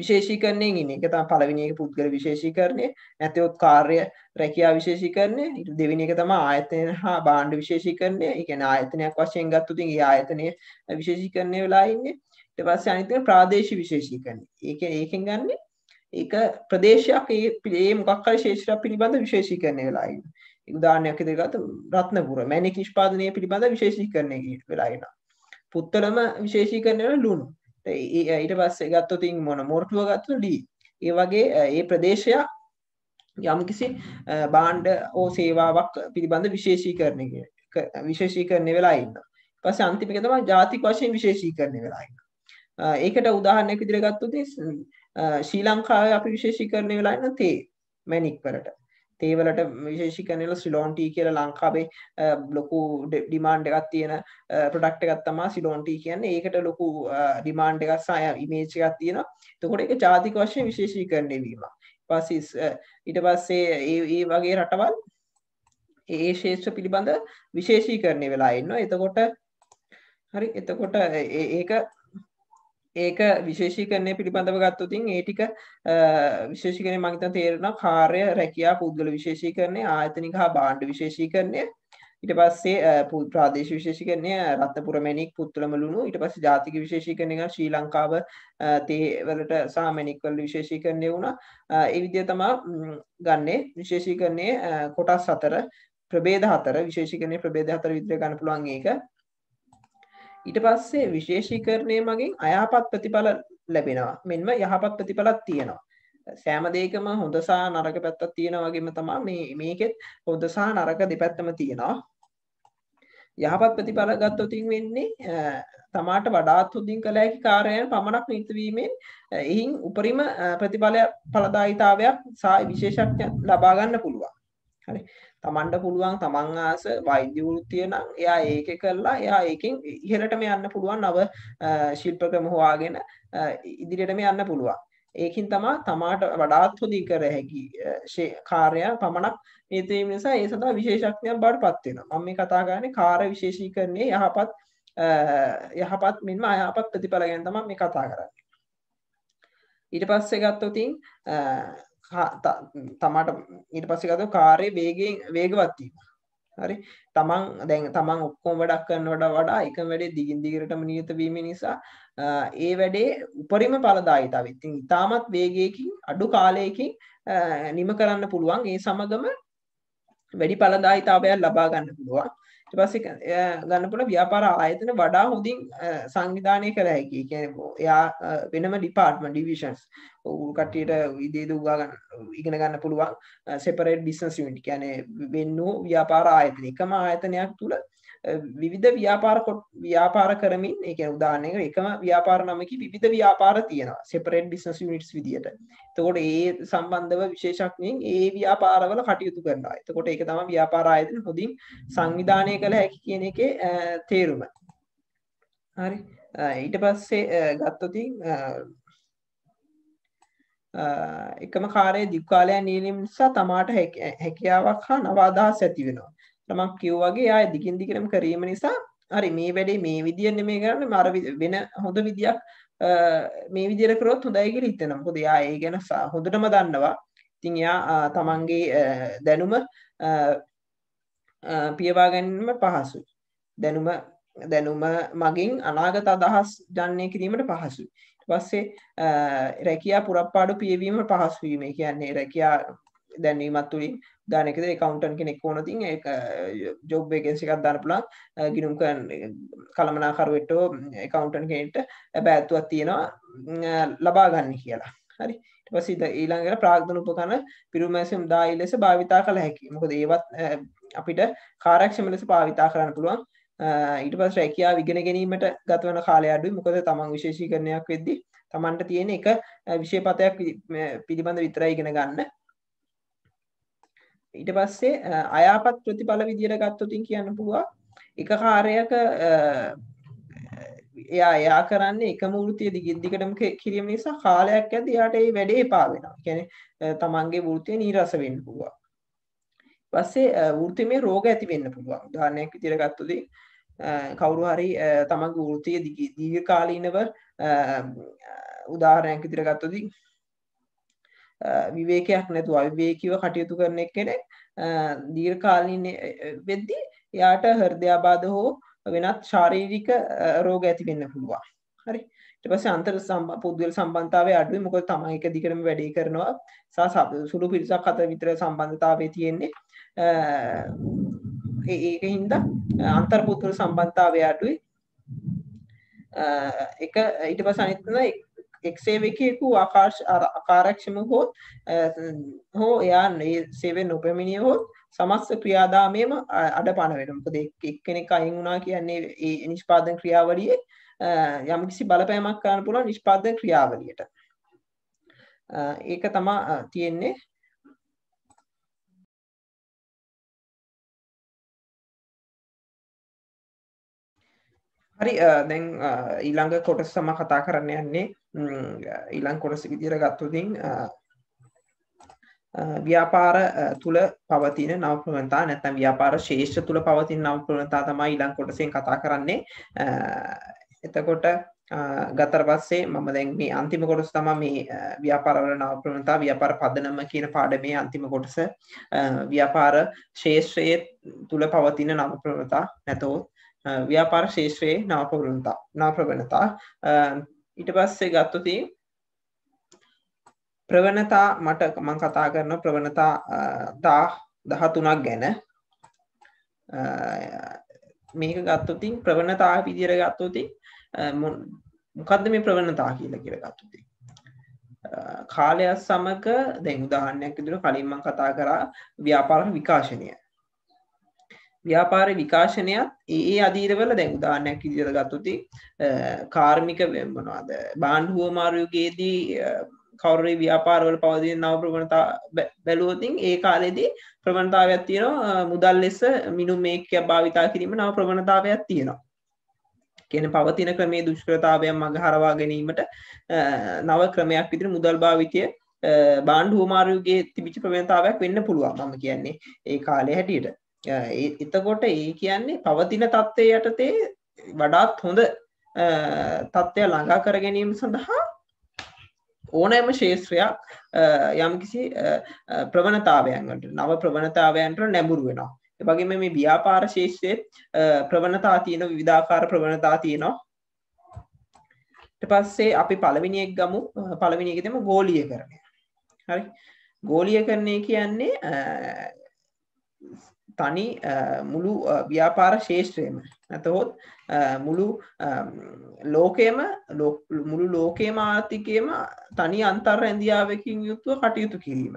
විශේෂීකරණයෙන් ඉන්නේ. ඒක තමයි පළවෙනි එක පුද්ගල විශේෂීකරණය. නැත්නම් කාර්ය රැකියාව විශේෂීකරණය. ඊට දෙවෙනි එක තමයි ආයතන හා භාණ්ඩ විශේෂීකරණය. ඒ කියන්නේ ආයතනයක් වශයෙන් ගත්තොත් ඒ ආයතනයේ විශේෂීකරණය වෙලා ඉන්නේ. ඊට පස්සේ අනිත් එක ප්‍රාදේශීය විශේෂීකරණය. ඒකෙන් ගන්නෙ ඒක ප්‍රදේශයක් ඒ මොකක් හරි ශේෂ්ත්‍රයක් පිළිබඳ විශේෂීකරණය වෙලා ඉන්නේ. උදාහරණයක් විදිහට ගත්තොත් රත්නපුර මැණික් නිෂ්පාදනය පිළිබඳ විශේෂීකරණය වෙලා ඉනවා. පුත්තලම විශේෂීකරණය වෙන ලුණු. ඊට පස්සේ ගත්තොත් මොරටුව ගත්තොත් ලී. ඒ වගේ ඒ ප්‍රදේශයක් යම්කිසි භාණ්ඩ හෝ සේවාවක් පිළිබඳ විශේෂීකරණය වෙලා ඉන්නවා. පස්සේ අන්තිම එක තමයි ජාතික වශයෙන් විශේෂීකරණය වෙලා ඉන්න. ඒකට උදාහරණයක් විදිහට ගත්තොත් ශ්‍රී ලංකාවේ අපි විශේෂීකරණය වෙලා ඉන්න තේ මැණික් වලට. තේ වලට විශේෂීකරණය වෙලා සිලෝන් ටී කියලා ලංකාවේ ලොකු ඩිමාන්ඩ් එකක් තියෙන ප්‍රොඩක්ට් එකක් තමයි සිලෝන් ටී කියන්නේ. ඒකට ලොකු ඩිමාන්ඩ් එකක් සහ ඉමේජ් එකක් තියෙනවා. එතකොට ඒක ජාතික වශයෙන් විශේෂීකරණය වීම. ඊට පස්සේ ඒ වගේ රටවල් ඒ ශේෂ්ත්‍ර පිළිබඳ විශේෂීකරණය වෙලා ඉන්නවා. එතකොට හරි එතකොට ඒක විශේෂීකරණය පිළිබඳව ගත්තොත් ඒ ටික විශේෂීකරණය මම හිතන තේරෙනවා කාර්ය රැකියා පුද්ගල විශේෂීකරණය ආයතනික හා භාණ්ඩ විශේෂීකරණය ඊට පස්සේ ප්‍රාදේශීය විශේෂීකරණය රත්නපුර මැණික් පුත්තලම ලුණු ඊට පස්සේ ජාතික විශේෂීකරණය ගන්න ශ්‍රී ලංකාව තේ වලට සහ මැණික් වල විශේෂීකරණය වුණා. ඒ විදිහ තමයි ගන්නේ විශේෂීකරණයේ කොටස් 4 ප්‍රභේද 4 විශේෂීකරණයේ ප්‍රභේද 4 විදිහට ගන්න පුළුවන් ඒක. ඊට පස්සේ විශේෂීකරණය මගින් අයහපත් ප්‍රතිඵල ලැබෙනවා. මෙන්ම යහපත් ප්‍රතිඵලක් තියෙනවා. සෑම දෙයකම හොඳ සහ නරක පැත්තක් තියෙනවා වගේම තමයි මේකෙත් හොඳ සහ නරක දෙපැත්තම තියෙනවා. යහපත් ප්‍රතිඵල ගත්තොත් වෙන්නේ තමාට වඩාත් හොඳින් කළ හැකි කාර්යයන් පමණක් නිරත වීමෙන් එහින් උපරිම ප්‍රතිඵල ඵලදායීතාවයක් සහ විශේෂඥ ලබා ගන්න පුළුවන්. හරි. තමන්ට පුළුවන් තමන් ආස වෛද්‍ය වෘත්තිය නම් එයා ඒකේ කරලා එයා ඒකෙන් ඉහළටම යන්න පුළුවන් නව ශිල්ප ක්‍රම හොයාගෙන ඉදිරියටම යන්න පුළුවන්. ඒකින් තමයි තමාට වඩාත් හොඳින් කර හැකි කාර්යය පමණක් නියත වීම නිසා ඒ සඳහා විශේෂඥයක් බවට පත් වෙනවා. මම මේ කතා කරන්නේ කාර්ය විශේෂීකරණයේ යහපත් මෙන්ම අයහපත් ප්‍රතිඵල ගැන තමයි මේ කතා කරන්නේ. ඊට පස්සේ ගත්තොත් තමාට ඊට පස්සේ ගත්තොත් කාර්ය වේගවත් වීම. හරි. තමන් ඔක්කොම වැඩක් කරනවට වඩා එකම වැඩේ දිගින් දිගටම නියත වීම නිසා ඒ වැඩේ උපරිම ඵලදායීතාවය. ඉතින් ඉතාමත් වේගයකින් අඩු කාලයකින් නිම කරන්න පුළුවන්. ඒ සමගම වැඩි ඵලදායීතාවයක් ලබා ගන්න පුළුවන්. ඊට පස්සේ ගන්න පුළුවන් ව්‍යාපාර ආයතන වඩා හොඳින් සංවිධානය කළ හැකි. ඒ කියන්නේ එයා වෙනම ඩිපාර්ට්මන්ට් ඩිවිෂන්ස් කට්ටියට ඉගෙන ගන්න පුළුවන් සෙපරේට් බිස්නස් යුනිට් කියන්නේ වෙන වූ ව්‍යාපාර ආයතන. එකම ආයතනයක් තුල විවිධ ව්‍යාපාර කරමින් ඒ කියන්නේ උදාහරණයකට එකම ව්‍යාපාර නමකින් විවිධ ව්‍යාපාර තියෙනවා සෙපරේට් බිස්නස් යුනිට්ස් විදියට. එතකොට ඒ සම්බන්ධව විශේෂඥයින් ඒ ව්‍යාපාරවල කටයුතු කරනවා. එතකොට ඒක තමයි ව්‍යාපාර ආයතන හොඳින් සංවිධානය කළ හැකි කියන එකේ තේරුම. හරි. ඊට පස්සේ ගත්තොත් එකම කාර්යයේ දීර්ඝ කාලයක් නියැලීම නිසා තමාට හැකියාවක් හා නව අදහස් ඇති වෙනවා. මම කිව්වා වගේ ආයෙ දිගින් දිගටම කිරීම නිසා හරි මේ වැඩේ මේ විදියෙන් නෙමෙයි කරන්නේ මර වෙන හොඳ විදියක් මේ විදියට කරොත් හොඳයි කියලා හිතෙනවා. මොකද එයා ඒ ගැන හොඳටම දන්නවා. ඉතින් එයා තමන්ගේ දැනුම පියවා ගැනීම පහසුයි. දැනුම මගින් අනාගත අදහස් ජනනය කිරීමට පහසුයි. ඊට පස්සේ රැකියා පුරප්පාඩු පියවීම පහසු වීම. ඒ කියන්නේ රැකියා දැනීමත් තුළින් උදාහරණයකට එකවුන්ටන්ට් කෙනෙක් වුණොත් ඒක ජොබ් වේකන්සි එකක් දාන්න පුළුවන්. ගිණුම් කළමනාකරුවෙක්ට එකවුන්ටන්ට් කෙනෙක්ට බෑත්තුවක් තියෙනවා ලබා ගන්න කියලා. හරි. ඊට පස්සේ ඊළඟට ප්‍රාග්ධන උපකරණ පිරුමැසීම් දායි ලෙස භාවිතා කළ හැකියි. මොකද ඒවත් අපිට කාර්යක්ෂම ලෙස භාවිතා කරන්න පුළුවන්. ඊට පස්සේ රැකියාව ඉගෙන ගැනීමට ගත වන කාලය අඩුයි. මොකද තමන් විශේෂීකරණයක් වෙද්දී තමන්ට තියෙන එක විෂය පතයක් පිළිබඳ විතරයි ඉගෙන ගන්න. ඊට පස්සේ අයහපත් ප්‍රතිඵල විදියට ගත්තොත් කියන්න පුළුවන් එක කාර්යයක එයා කරන්නේ එකම වෘත්තිය දිගින් දිගටම කිරීම නිසා කාලයක් යද්දී එයාට ඒ වැඩේ එපා වෙනවා. කියන්නේ තමන්ගේ වෘත්තිය නීරස වෙන්න පුළුවන්. ඊපස්සේ වෘත්තිමය රෝග ඇති වෙන්න පුළුවන්. උදාහරණයක් විදියට ගත්තොත් කවුරු හරි තමන්ගේ වෘත්තිය දීර්ඝකාලීනව උදාහරණයක් විදියට ගත්තොත් විවේකයක් නැතුව අවිවේකීව කටයුතු කරන කෙනෙක් දීර්ඝකාලීන වෙද්දී එයාට හෘදයාබාධ හෝ වෙනත් ශාරීරික රෝග ඇති වෙන්න පුළුවන්. හරි. ඊට පස්සේ අන්තර් පුද්ගල සම්බන්ධතාවය අඩුයි. මොකද තමයි එක දිගටම වැඩේ කරනවා සහ සුළු පිරිසක් අතර විතර සම්බන්ධතාවය තියෙන්නේ. ඒකින්ද අන්තර් පුද්ගල සම්බන්ධතාවය අඩුයි. ඊට පස්සේ අනිත් එක්සේවකයෙකු අකාර්යක්ෂම හෝ එයා මේ සේවයෙන් නොපැමිණිය හොත් සමස්ත ක්‍රියාදාමයේම අඩපණ වෙනවා. මොකද එක්කෙනෙක් අයින් වුණා කියන්නේ ඒ නිෂ්පාදන ක්‍රියාවලියේ යම්කිසි බලපෑමක් කරන්න පුළුවන් නිෂ්පාදන ක්‍රියාවලියට. ඒක තමයි තියෙන්නේ. හරි දැන් ඊළඟ කොටස තමයි කතා කරන්න යන්නේ. ඊළඟ කොටස විදියට ගත්තොත් ව්‍යාපාර තුල පවතින නව ප්‍රවණතා නැත්නම් ව්‍යාපාර ශේෂ්ත්‍ර තුල පවතින නව ප්‍රවණතා තමයි ඊළඟ කොටසෙන් කතා කරන්නේ. එතකොට ගතට පස්සේ මම දැන් මේ අන්තිම කොටස තමයි මේ ව්‍යාපාර වල නව ප්‍රවණතා ව්‍යාපාර පදනම කියන පාඩමේ අන්තිම කොටස. ව්‍යාපාර ශේෂ්ත්‍රයේ තුල පවතින නව ප්‍රවණතා නැතොත් ව්‍යාපාර ශේෂ්ත්‍රයේ නව ප්‍රවණතා ඊට පස්සේ ගත්තොත් ප්‍රවණතා මම කතා කරන ප්‍රවණතා 13ක් ගැන. මේක ගත්තොත් ප්‍රවණතා විදියට ගත්තොත් මොකද්ද මේ ප්‍රවණතා කියලා ගත්තොත් කාලය සමග දැන් උදාහරණයක් විදියට කලින් මම කතා කරා ව්‍යාපාර විකාශනය. ව්‍යාපාර විකාශනයත් ඒ අධීරවල දැන් උදාහරණයක් විදියට ගත්තොත් කාර්මික මොනවාද බාණ්ඩු හුවමාරුයේදී කවුරුරි ව්‍යාපාරවල පවතින නව ප්‍රවණතා බැලුවොත් ඒ කාලේදී ප්‍රවණතාවයක් තියෙනවා මුදල් ලෙස මිනුම් මේකයක් භාවිතා කිරීම නව ප්‍රවණතාවයක් තියෙනවා. කියන්නේ පවතින ක්‍රමයේ දුෂ්කරතාවයන් මඟ හරවා ගැනීමට නව ක්‍රමයක් විදිහට මුදල් භාවිතය බාණ්ඩු හුවමාරුයේගේ තිබිච්ච ප්‍රවණතාවයක් වෙන්න පුළුවන්. මම කියන්නේ ඒ කාලේ හැටියට. එතකොට ඒ කියන්නේ පවතින තත්ත්වයේ යටතේ වඩාත් හොඳ තත්ත්වය ළඟා කර ගැනීම සඳහා ඕනෑම ශේෂ්ත්‍රයක් යම්කිසි ප්‍රවණතාවයන් වලට නව ප්‍රවණතාවයන්ට නැඹුරු වෙනවා. ඒ වගේම මේ ව්‍යාපාර ශේෂ්ත්‍රයේ ප්‍රවණතා තියෙන විවිධාකාර ප්‍රවණතා තියෙනවා. ඊට පස්සේ අපි පළවෙනි එක ගමු. පළවෙනි එකේ තමයි ගෝලීයකරණය. හරි. ගෝලීයකරණය කියන්නේ තනි මුළු ව්‍යාපාර ශේෂ්ත්‍රයේම නැතහොත් මුළු ලෝකයේම ආර්ථිකයේම තනි අන්තර්රැඳියාවකින් යුතුව කටයුතු කිරීම.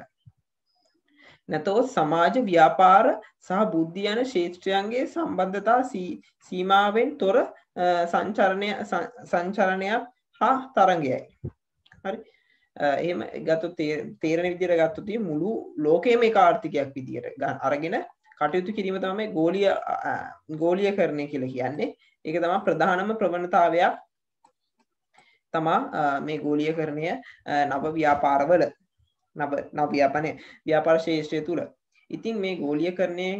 නැතහොත් සමාජ ව්‍යාපාර සහ බුද්ධි යන ක්ෂේත්‍රයන්ගේ සම්බන්ධතා සීමාවෙන් තොර සංචරණයක් හා තරංගයයි. හරි. එහෙම ගත්තොත් තේරෙන විදිහට ගත්තොත් මුළු ලෝකයේම එක ආර්ථිකයක් විදිහට අරගෙන කටයුතු කිරීම තමයි ගෝලීයකරණය කියලා කියන්නේ. ඒක තමයි ප්‍රධානම ප්‍රවණතාවයක් තමයි මේ ගෝලීයකරණය නව ව්‍යාපාරවල ව්‍යාපාර ශේෂ්ත්‍රය තුල. ඉතින් මේ ගෝලීයකරණයෙන්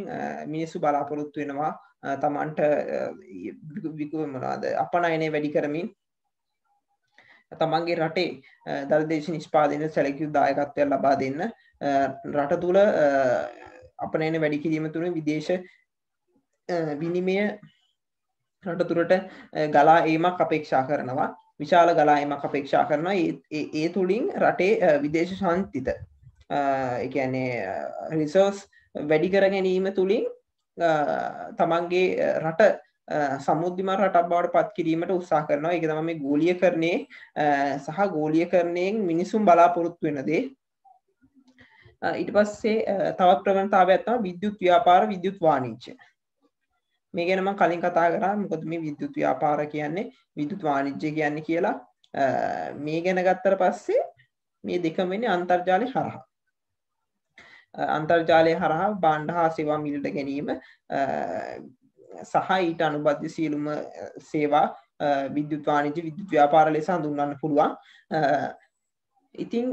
මිනිස්සු බලාපොරොත්තු වෙනවා තමන්ට අපනයනය වැඩි කරමින් තමන්ගේ රටේ දළදේශ නිෂ්පාදනය සැලකිය දායකත්වයක් ලබා දෙන්න රට තුල අපනයන වැඩි කිරීම තුළින් විදේශ විනිමය රට තුරට ගලා ඒමක් අපේක්ෂා කරනවා. විශාල ගලා ඒමක් අපේක්ෂා කරනවා. ඒ තුළින් රටේ විදේශ සම්පත ඒ කියන්නේ රිසෝස් වැඩි කර ගැනීම තුළින් තමන්ගේ රට සමුද්දිමත් රටක් බවට පත් කිරීමට උත්සාහ කරනවා. ඒක තමයි මේ ගෝලීයකරණයේ සහ ගෝලීයකරණයෙන් මිනිසුන් බලාපොරොත්තු වෙන දේ. ඊට පස්සේ තවත් ප්‍රවණතාවයක් තමයි විද්‍යුත් ව්‍යාපාර විද්‍යුත් වාණිජ්‍ය. මේ ගැන මම කලින් කතා කරා. මොකද මේ විද්‍යුත් ව්‍යාපාර කියන්නේ විද්‍යුත් වාණිජ්‍ය කියන්නේ කියලා. මේ ගැන ගත්තට පස්සේ මේ දෙකම වෙන්නේ අන්තර්ජාලය හරහා. අන්තර්ජාලය හරහා භාණ්ඩ හා සේවා මිලට ගැනීම සහ ඊට අනුබද්ධ සියලුම සේවා විද්‍යුත් වාණිජ්‍ය විද්‍යුත් ව්‍යාපාර ලෙස හඳුන්වන්න පුළුවන්. ඉතින්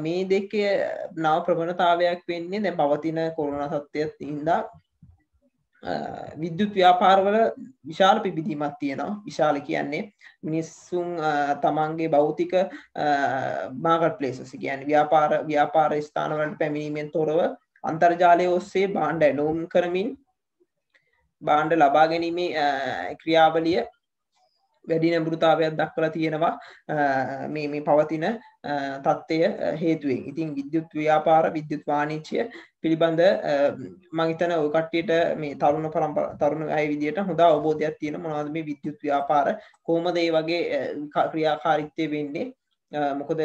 මේ දෙකේ නව ප්‍රවණතාවයක් වෙන්නේ දැන් පවතින කොරෝනා තත්ත්වයත් හින්දා විද්‍යුත් ව්‍යාපාරවල විශාල පිබිදීමක් තියෙනවා. විශාල කියන්නේ මිනිස්සුන් තමන්ගේ භෞතික මාකට් ප්ලේසස් කියන්නේ ව්‍යාපාර ස්ථාන වලට පැමිණීමෙන් තොරව අන්තර්ජාලය ඔස්සේ භාණ්ඩ ඇලුම් කරමින් භාණ්ඩ ලබා ගැනීමේ ක්‍රියාවලිය වැඩි නැඹුරුතාවයක් දක්වලා තියෙනවා මේ පවතින තත්ත්වය හේතුවෙන්. ඉතින් විද්‍යුත් ව්‍යාපාර විද්‍යුත් වාණිජ්‍ය පිළිබඳ මම හිතන ඔය කට්ටියට මේ තරුණ අය විදියට හොඳ අවබෝධයක් තියෙන මොනවද මේ විද්‍යුත් ව්‍යාපාර කොහොමද මේ වගේ ක්‍රියාකාරීත්වය වෙන්නේ මොකද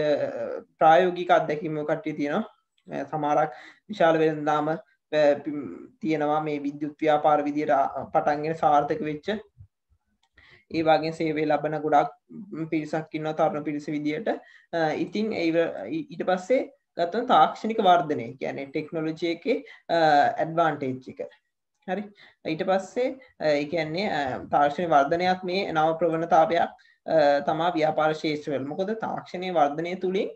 ප්‍රායෝගික අත්දැකීම් කට්ටිය තියෙනවා සමහරක් විශාල වෙළඳාම තියෙනවා මේ විද්‍යුත් ව්‍යාපාර විදියට පටන්ගෙන සාර්ථක වෙච්ච ඒ වගේ සේවය ලබන ගොඩක් පිරිසක් ඉන්නවා තරුණ පිරිස විදියට. ඉතින් ඊට පස්සේ ගත්තොත් තාක්ෂණික වර්ධනය කියන්නේ ටෙක්නොලොජි එකේ ඇඩ්වාන්ටේජ් එක. හරි. ඊට පස්සේ ඒ කියන්නේ තාක්ෂණික වර්ධනයත් මේ නව ප්‍රවණතාවයක් තමා ව්‍යාපාර ශේෂ්ත්‍රවල. මොකද තාක්ෂණයේ වර්ධනය තුලින්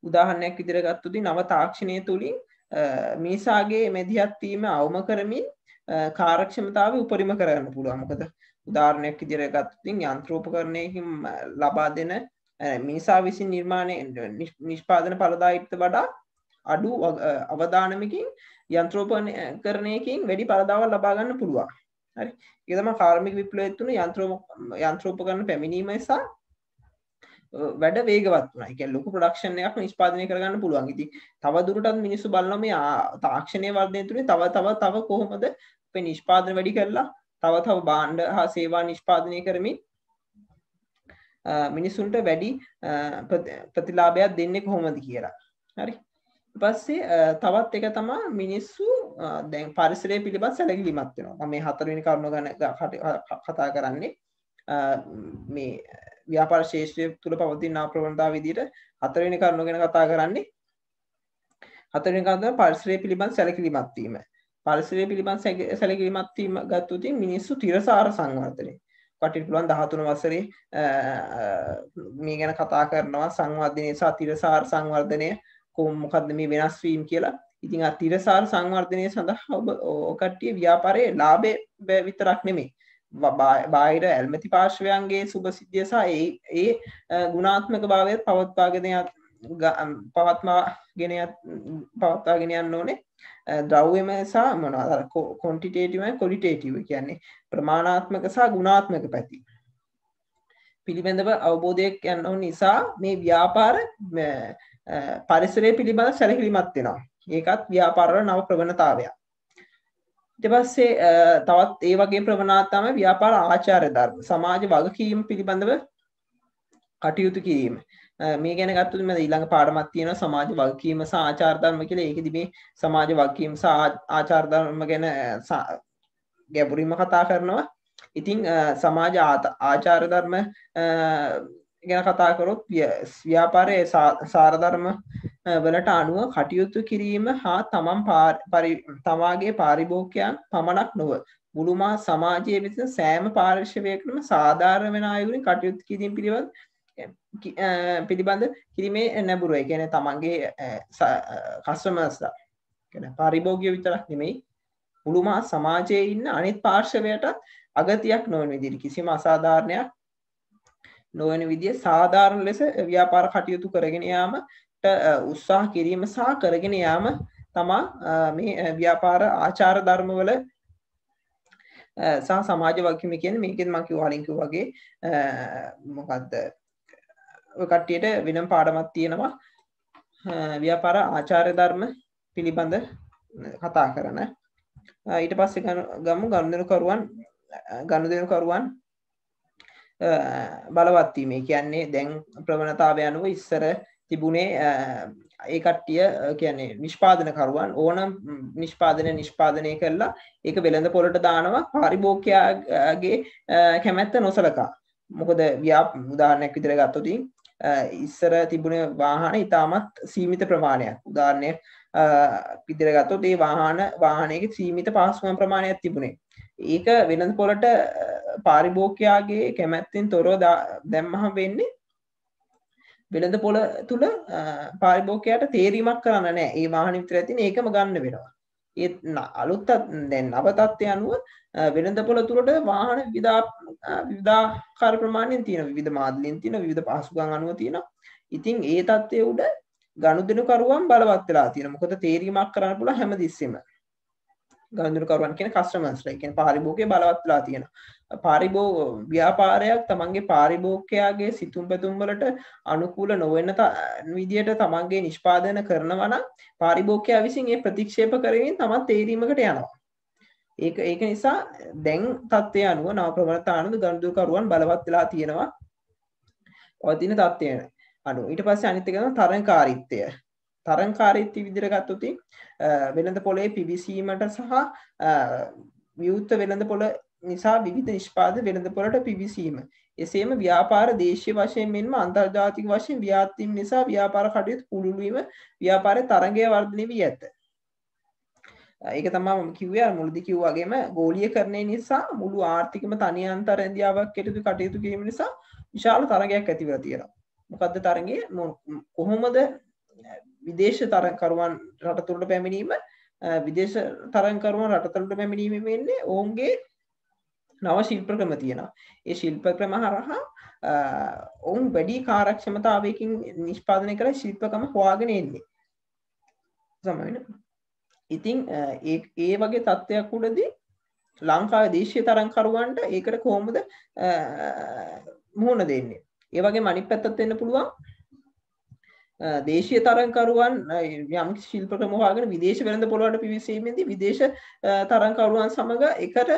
උදාහරණයක් විදිහට ගත්තොත් නව තාක්ෂණය තුලින් මිනිසාගේ මැදිහත් වීම අවම කරමින් කාර්යක්ෂමතාවය උපරිම කරගන්න පුළුවන්. මොකද උදාහරණයක් විදිහට ගත්තොත් යන්ත්‍රෝපකරණයකින් ලබා දෙන මිනිසා විසින් නිර්මාණය නිෂ්පාදන ඵලදායීත්වයට වඩා අඩු අවදානමකින් යන්ත්‍රෝපකරණයකින් වැඩි ඵලදාවක් ලබා ගන්න පුළුවන්. හරි. ඒක තමයි කාර්මික විප්ලවය තුන යන්ත්‍රෝපකරණ පැමිණීම නිසා වැඩ වේගවත් වුණා. ඒ කියන්නේ ලොකු ප්‍රොඩක්ෂන් එකක් නිෂ්පාදනය කරගන්න පුළුවන්. ඉතින් තව දුරටත් මිනිස්සු බලනවා මේ තාක්ෂණීය වර්ධනය තුලින් තව කොහොමද අපේ නිෂ්පාදන වැඩි කරලා තව භාණ්ඩ හා සේවා නිෂ්පාදනය කරමින් මිනිසුන්ට වැඩි ප්‍රතිලාභයක් දෙන්නේ කොහොමද කියලා. හරි. ඊට පස්සේ තවත් එක තමයි මිනිස්සු දැන් පරිසරය පිළිබඳ සැලකිලිමත් වෙනවා. මම මේ හතරවෙනි කරුණ ගැන කතා කරන්නේ. මේ ව්‍යාපාර ශේෂ්ත්‍රය තුළ පවතින ප්‍රවණතාව විදිහට හතරවෙනි කරුණ ගැන කතා කරන්නේ. හතරවෙනි කරුණ පරිසරය පිළිබඳ සැලකිලිමත් වීම. පරිසරය පිළිබඳ සැලකිලිමත් වීම ගත්තොත් මිනිස්සු තිරසාර සංවර්ධනය. කටින් පුළුවන් 13 වසරේ මේ ගැන කතා කරනවා සංවර්ධනය සහ තිරසාර සංවර්ධනය මොකක්ද මේ වෙනස් වීම කියලා. ඉතින් ආ තිරසාර සංවර්ධනය සඳහා ඔබ කට්ටිය ව්‍යාපාරයේ ලාභය විතරක් නෙමෙයි බාහිර ඇල්මැති පාර්ශවයන්ගේ සුභසිද්ධිය සහ ඒ ගුණාත්මක භාවය පවත්වාගෙන යන්න ඕනේ. ද්‍රව්‍යමය සහ මොනවාද ක්වොන්ටිටේටිව් and ක්වොලිටේටිව් කියන්නේ ප්‍රමාණාත්මක සහ ගුණාත්මක පැති පිළිබඳව අවබෝධයක් යන්න ඕන නිසා මේ ව්‍යාපාර පරිසරය පිළිබඳ සැලකිලිමත් වෙනවා. ඒකත් ව්‍යාපාරවල නව ප්‍රවණතාවයක්. ඊට පස්සේ තවත් ඒ වගේ ප්‍රවණතාවක් තමයි ව්‍යාපාර ආචාර ධර්ම සමාජ වගකීම් පිළිබඳව කටයුතු කිරීම. මේ ගැන ගත්තොත් මම ඊළඟ පාඩමක් තියෙනවා සමාජ වගකීම සහ ආචාර ධර්ම කියලා. ඒකෙදි මේ සමාජ වගකීම් සහ ආචාර ධර්ම ගැන ගැඹුරින්ම කතා කරනවා. ඉතින් සමාජ ආචාර ධර්ම ගැන කතා කරොත් ව්‍යාපාරයේ සාර ධර්ම වලට අනුව කටයුතු කිරීම හා තමාගේ පාරිභෝගිකයන් පමණක් නොව මුළුමහා සමාජයේ විසින් සෑම පාර්ශවයකටම සාධාරණ වෙන අයුරින් කටයුතු කිරීම පිළිබඳ කිරීමේ නැඹුරුව. ඒ කියන්නේ තමන්ගේ කස්ටමර්ස්ලා කියන්නේ පාරිභෝගිකයෝ විතරක් නෙමෙයි මුළුමහා සමාජයේ ඉන්න අනිත් පාර්ශවයටත් අගතියක් නොවන විදිහට කිසිම අසාධාරණයක් නොවන විදිහ සාධාරණ ලෙස ව්‍යාපාර කටයුතු කරගෙන යාමට උත්සාහ කිරීම සහ කරගෙන යාම තමා මේ ව්‍යාපාර ආචාර ධර්මවල සහ සමාජ වගකීම කියන්නේ. මේකෙන් මම කලින් කිව්වා වගේ මොකද්ද ඔය කට්ටියට වෙනම පාඩමක් තියෙනවා ව්‍යාපාර ආචාර ධර්ම පිළිබඳ කතා කරන. ඊට පස්සේ ගනුදෙනුකරුවන් බලවත් වීම. ඒ කියන්නේ දැන් ප්‍රවණතාවය අනුව ඉස්සර තිබුණේ ඒ කට්ටිය කියන්නේ නිෂ්පාදනකරුවන් ඕනම නිෂ්පාදනය කරලා ඒක වෙළඳ පොළට දානවා පාරිභෝගිකයාගේ කැමැත්ත නොසලකා. මොකද උදාහරණයක් විදිහට ගත්තොත් ඉස්සර තිබුණ වාහන ඉතාමත් සීමිත ප්‍රමාණයක්. උදාහරණයක් විදිහට ගත්තොත් ඒ වාහනයක සීමිත පාස්කුවම් ප්‍රමාණයක් තිබුණේ. ඒක වෙළඳ පොළට පාරිභෝගිකයාගේ කැමැත්තෙන් තොරව දැම්මහම වෙන්නේ වෙළඳ පොළ තුල පාරිභෝගිකයාට තේරීමක් කරන්න නැහැ. ඒ වාහන විතර ඇතින් ඒකම ගන්න වෙනවා. ඒ අලුත් දැන් නව තත්ත්වය අනුව වෙළඳ පොළ තුලට වාහන විවිධාකාර ප්‍රමාණයෙන් තියෙනවා. විවිධ මාඩලෙන් තියෙනවා. විවිධ පහසුකම් අනුව තියෙනවා. ඉතින් ඒ තත්ත්වයේ උඩ ගනුදෙනුකරුවන් බලවත් වෙලා තියෙනවා. මොකද තේරීමක් කරන්න පුළුවන් හැමතිස්සෙම. ගනුදෙනුකරුවන් කියන කස්ටමර්ස්ලා කියන්නේ පාරිභෝගිකය බලවත් වෙලා තියෙනවා. ව්‍යාපාරයක් තමන්ගේ පාරිභෝගිකයාගේ සිතුම් පැතුම් වලට අනුකූල නොවන විදියට තමන්ගේ නිෂ්පාදන කරනවා නම් පාරිභෝගිකයා විසින් ඒ ප්‍රතික්ෂේප කරමින් තමන් තේරීමකට යනවා. ඒක නිසා දැන් තත්ත්වය අනුව නව ප්‍රවණතා අනුව ගනුදෙනුකරුවන් බලවත් වෙලා තියෙනවා. පවතින තත්ත්වය අනුව. ඊට පස්සේ අනිත් එක තමයි තරංකාරීත්වය. තරංකාරීත්වය විදිහට ගත්තොත් වෙළඳ පොලේ පිවිසීමට සහ විවෘත වෙළඳ පොළ නිසා විවිධ නිෂ්පාදන වෙළඳ පොළට පිවිසීම. එසේම ව්‍යාපාර දේශීය වශයෙන් මෙන්ම අන්තර්ජාතික වශයෙන් ව්‍යාප්ත වීම නිසා ව්‍යාපාර කටයුතු පුළුල් වීම ව්‍යාපාරයේ තරඟය වර්ධනය වී ඇත. ඒක තමයි මම කිව්වේ අර මුලදී කිව්වා වගේම ගෝලීයකරණය නිසා මුළු ආර්ථිකම තනි අන්තර් ඉන්දියාවක් කටයුතු කිරීම නිසා විශාල තරගයක් ඇති වෙලා තියෙනවා. මොකද්ද තරගය? කොහොමද විදේශ තරගකරුවන් රට තුළට පැමිණීම විදේශ තරගකරුවන් රට තුළට පැමිණීම වෙන්නේ ඔවුන්ගේ නව ශිල්ප ක්‍රම තියෙනවා. ඒ ශිල්ප ක්‍රම හරහා ඔවුන් වැඩි කාර්යක්ෂමතාවයකින් නිෂ්පාදනය කළ ශිල්පකම හොයාගෙන එන්නේ. සමහරවිට ඉතින් ඒ වගේ තත්ත්වයක් උඩදී ලංකාවේ දේශීය තරගකරුවන්ට ඒකට කොහොමද මුහුණ දෙන්නේ? ඒ වගේම අනිත් පැත්තත් වෙන්න පුළුවන් දේශීය තරගකරුවන් යම් ශිල්ප ක්‍රම හොයාගෙන විදේශ වෙළඳ පොළවලට පිවිසීමේදී විදේශ තරගකරුවන් සමග එකට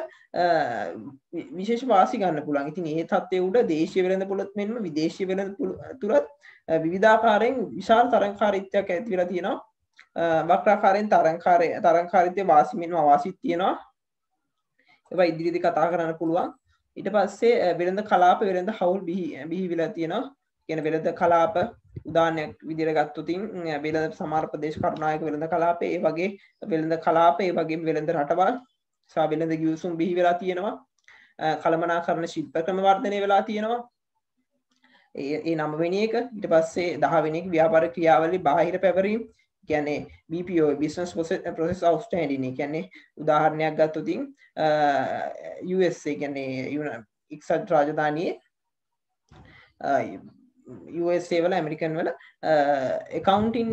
විශේෂ වාසි ගන්න පුළුවන්. ඉතින් මේ තත්ත්වයේ උඩ දේශීය වෙළඳ පොළත් මෙන්ම විදේශීය වෙළඳ පොළ තුලත් විවිධාකාරයෙන් විශාල තරගකාරීත්වයක් ඇති වෙලා තියෙනවා. වක්‍රාකාරයෙන් තරංකාරීත්වයේ වාසි මෙන්ම අවාසිත් තියෙනවා. ඒවා ඉදිරියේදී කතා කරන්න පුළුවන්. ඊට පස්සේ වෙළඳ කලාප වෙළඳ හවුල් බිහි වෙලා තියෙනවා. කියන වෙළඳ කලාප උදාහරණයක් විදිහට ගත්තොත් වෙළඳ සමහර ප්‍රදේශ කරුණායක වෙළඳ කලාපේ ඒ වගේ වෙළඳ කලාප ඒ වගේම වෙළඳ රටවල් සහ වෙළඳ ගිවිසුම් බිහි වෙලා තියෙනවා. කළමනාකරණ ශිල්ප ක්‍රම වර්ධනය වෙලා තියෙනවා. ඒ 9 වෙනි එක. ඊට පස්සේ 10 වෙනි එක ව්‍යාපාර ක්‍රියාවලිය බාහිර පැවරීම කියන්නේ BPO business process outstanding කියන්නේ උදාහරණයක් ගත්තොත් USA කියන්නේ එක්සත් රාජධානියේ USA වල ඇමරිකන් වල accounting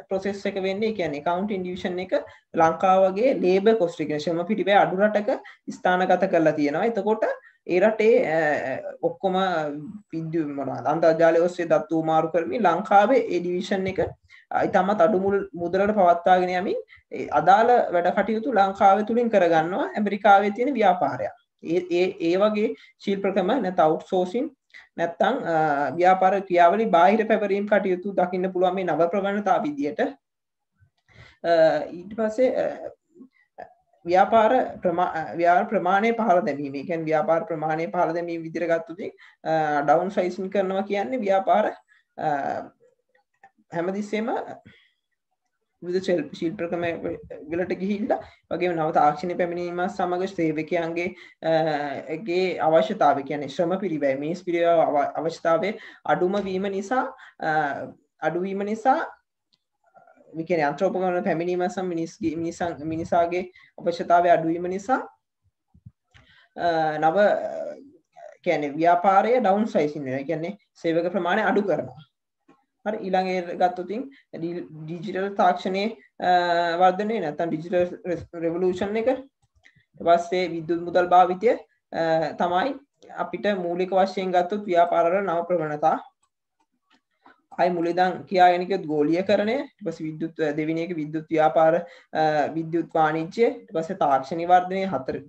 process එක වෙන්නේ කියන්නේ accounting division එක ලංකාව වගේ labor cost එක ශ්‍රම පිටිබය අඩු රටක ස්ථානගත කරලා තියෙනවා. එතකොට ඒ රටේ ඔක්කොම විද්‍යුත් මොනවාද අන්තර්ජාලය ඔස්සේ දත්තු මාරු කරමින් ලංකාවේ ඒ ඩිවිෂන් එක ඉතාමත් අඩු මුදලට පවත්වාගෙන යමින් අදාළ වැඩ කටයුතු ලංකාවේ තුලින් කරගන්නවා ඇමරිකාවේ තියෙන ව්‍යාපාරයක්. ඒ වගේ ශිල්ප ක්‍රම නැත්නම් අවුට්සෝසින් නැත්නම් ව්‍යාපාර ක්‍රියාවලි බාහිර පැවරීම් කටයුතු දකින්න පුළුවන් මේ නව ප්‍රවණතා විදියට. ඊට පස්සේ ව්‍යාපාර ප්‍රමාණය පහළ දැමීම. ඒ කියන්නේ ව්‍යාපාර ප්‍රමාණය පහළ දැමීම විදිහට ගත්තොත් ඩවුන් සයිසින් කරනවා කියන්නේ ව්‍යාපාර හැමතිස්සෙම විවිධ ශිල්ප ක්‍රම වලට ගිහිල්ලා වගේම නව තාක්ෂණය පැමිණීම සමග සේවකයන්ගේ අවශ්‍යතාවය කියන්නේ ශ්‍රම පිරිවැය මිනිස් පිරිවැය අවශ්‍යතාවය අඩුවීම නිසා මේ කියන්නේ අන්ත්‍රෝපකරණ පැමිණීම සම මිනිසාගේ අවශ්‍යතාවය අඩුවීම නිසා නව කියන්නේ ව්‍යාපාරය ඩවුන් සයිසින් වෙනවා. කියන්නේ සේවක ප්‍රමාණය අඩු කරනවා. හරි ඊළඟට ගත්තොත් ඩිජිටල් තාක්ෂණයේ වර්ධනය නැත්නම් ඩිජිටල් රෙවොලූෂන් එක ඊට පස්සේ විද්‍යුත් මුදල් භාවිතය තමයි අපිට මූලික වශයෙන් ගත්තොත් ව්‍යාපාරවල නව ප්‍රවණතා. අයි මුලින්දන් කියාගෙන කිව්වොත් ගෝලීයකරණය ඊට පස්සේ විද්‍යුත් දෙවෙනි එක විද්‍යුත් ව්‍යාපාර විද්‍යුත් වාණිජ්‍ය ඊට පස්සේ තාක්ෂණ වර්ධනය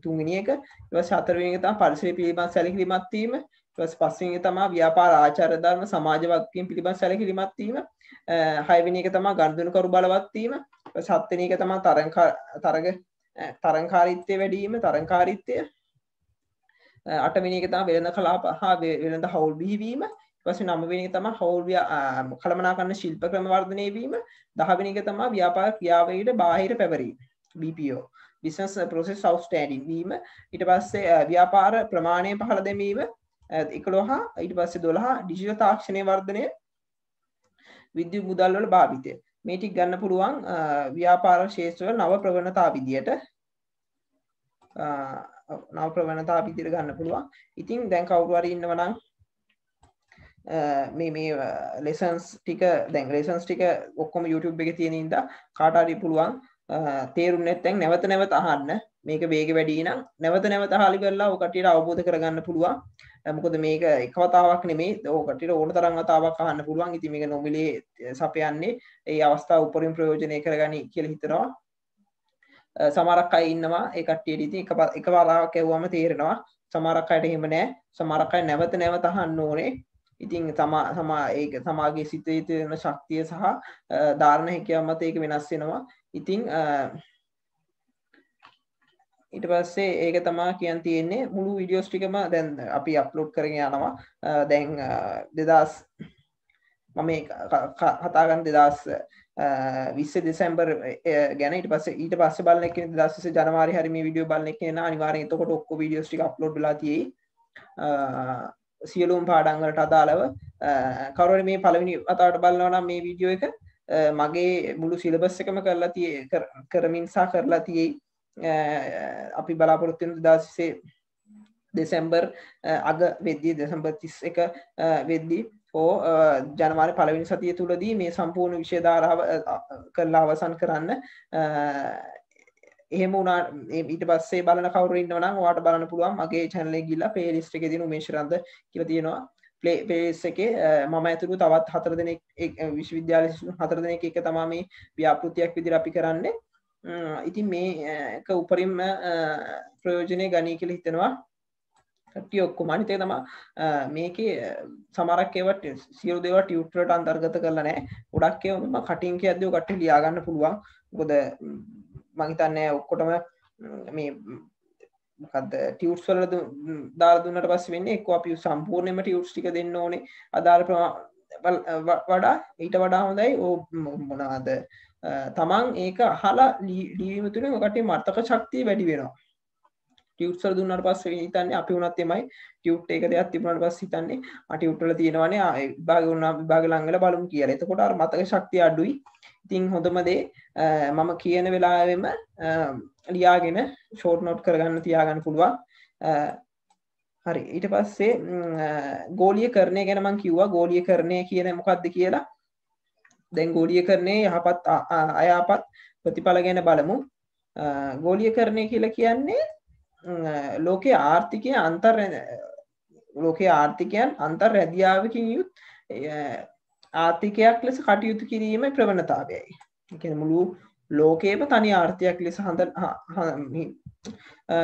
තුන්වෙනි එක ඊට පස්සේ හතරවෙනි එක තමයි පරිසර පිළිබඳ සැලකිලිමත් වීම ඊට පස්සේ පස්වෙනි එක තමයි ව්‍යාපාර ආචාර ධර්ම සමාජ වගකීම් පිළිබඳ සැලකිලිමත් වීම හයවෙනි එක තමයි ගනුදෙනුකරු බලවත් වීම ඊට පස්සේ හත්වෙනි එක තමයි තරංකාරීත්වය වැඩි වීම තරංකාරීත්වය අටවෙනි එක තමයි වෙළඳ කලාප හා වෙළඳ හවුල් බිහිවීම ඊට පස්සේ 9 වෙනි එක තමයි හවුල් කළමනාකරණ ශිල්ප ක්‍රම වර්ධනය වීම 10 වෙනි එක තමයි ව්‍යාපාර ක්‍රියාවලියට බාහිර පැවරීම BPO business process outstanding වීම ඊට පස්සේ ව්‍යාපාර ප්‍රමාණය පහළ දැමීම 11 ඊට පස්සේ 12 ඩිජිටල් තාක්ෂණයේ වර්ධනය විද්‍යුත් මුදල් වල භාවිතය මේ ටික ගන්න පුළුවන් ව්‍යාපාර ශේෂ්ත්‍රවල නව ප්‍රවණතා විදියට ගන්න පුළුවන්. ඉතින් දැන් කවුරු හරි ඉන්නවා නම් මේ ලෙසන්ස් ටික දැන් ලෙසන්ස් ටික ඔක්කොම YouTube එකේ තියෙන ඉඳලා කාට හරි පුළුවන් තේරුන්නේ නැත්නම් නැවත නැවත අහන්න. මේක වේගෙ වැඩි නම් නැවත නැවත අහලා ඉවරලා ඔය කටියට අවබෝධ කරගන්න පුළුවන්. මොකද මේක එක වතාවක් නෙමෙයි ඔය කටියට ඕන තරම් වතාවක් අහන්න පුළුවන්. ඉතින් මේක නොමිලේ සපයන්නේ ඒ අවස්ථාව උපරිම ප්‍රයෝජනය කරගනි කියලා හිතනවා. සමහරක් අය ඉන්නවා ඒ කට්ටියට ඉතින් එක වතාවක් ඇහුවම තේරෙනවා. සමහරක් අයට එහෙම නැහැ. සමහරක් අය නැවත නැවත අහන්න ඕනේ. ඉතින් ඒක තමාගේ සිතේ තියෙන ශක්තිය සහ ධාරණ හැකියාව මත ඒක වෙනස් වෙනවා. ඉතින් ඊට පස්සේ ඒක තමා කියන්න තියෙන්නේ මුළු වීඩියෝස් ටිකම දැන් අපි අප්ලෝඩ් කරගෙන යනවා. දැන් 2000 මම කතා කරන 2020 දෙසැම්බර් ගැන. ඊට පස්සේ බලන එක්කෙනෙක් 2020 ජනවාරි හරි මේ වීඩියෝ බලන එක්කෙනා අනිවාර්යෙන් එතකොට ඔක්කොම වීඩියෝස් ටික අප්ලෝඩ් වෙලා තියෙයි. සියලුම පාඩම් වලට අදාළව කවුරු හරි මේ පළවෙනි වතාවට බලනවා නම් මේ වීඩියෝ එක මගේ මුළු සිලබස් එකම කරමින් සහ කරලා තියෙයි. අපි බලාපොරොත්තු වෙන 2020 දෙසැම්බර් අග වෙද්දී දෙසැම්බර් 31 වෙද්දී ජනවාරි පළවෙනි සතිය තුලදී මේ සම්පූර්ණ විෂය ධාරාව කරලා අවසන් කරන්න. එහෙම වුණා ඊට පස්සේ බලන කවුරු ඉන්නව නම් ඔයාලට බලන්න පුළුවන් මගේ channel එකේ ගිහලා playlist එකේ තියෙන උමේෂ් රන්ද කියලා තියෙනවා. playlist එකේ මම ඇතුළු තවත් 4 දෙනෙක් විශ්වවිද්‍යාලයේ 4 දෙනෙක් එක තමයි මේ ව්‍යාපෘතියක් විදිහට අපි කරන්නේ. ඉතින් මේක උපරිම ප්‍රයෝජනෙ ගනී කියලා හිතනවා. කට්ටිය ඔක්කොම අනිත් එක තමයි මේකේ සමහරක් ඒවා සියලු දේවල් ටියුටර් වලට අන්තර්ගත කරලා නැහැ. ගොඩක් ඒවා මම කටින් කියද්දී ඔය කට්ටිය ලියා ගන්න පුළුවන්. මොකද මම හිතන්නේ ඔක්කොටම මේ මොකද්ද ටියුට්ස් වල දාලා දුන්නාට පස්සේ වෙන්නේ එක්ක අපි සම්පූර්ණයෙන්ම ටියුට්ස් ටික දෙන්න ඕනේ. අදාළ වඩා ඊට වඩා හොඳයි මොනවාද තමන් ඒක අහලා ලිවීම තුළින් ඔය කට්ටිය මතක ශක්තිය වැඩි වෙනවා. ටියුට්ස් වල දුන්නාට පස්සේ හිතන්නේ අපි වුණත් එමය ටියුට් එක දෙයක් තිබුණාට පස්සේ හිතන්නේ ටියුට් වල තියෙනවානේ විභාග වුණා විභාග ලඟ වෙලා බලමු කියලා. එතකොට අර මතක ශක්තිය අඩුයි. ඉතින් හොඳම දේ මම කියන වෙලාවෙම ලියාගෙන ෂෝට් නෝට් කරගන්න තියාගන්න පුළුවන්. හරි ඊට පස්සේ ගෝලීයකරණය ගැන මම කිව්වා. ගෝලීයකරණය කියන්නේ මොකක්ද කියලා. දැන් ගෝලීයකරණයේ යහපත් අයහපත් ප්‍රතිඵල ගැන බලමු. ගෝලීයකරණය කියලා කියන්නේ ලෝකයේ ආර්ථිකයන් අන්තර් රැදියාවකින් යුත් ආර්ථිකයක් ලෙස කටයුතු කිරීමේ ප්‍රවණතාවයයි. ඒ කියන්නේ මුළු ලෝකයේම තනි ආර්ථිකයක් ලෙස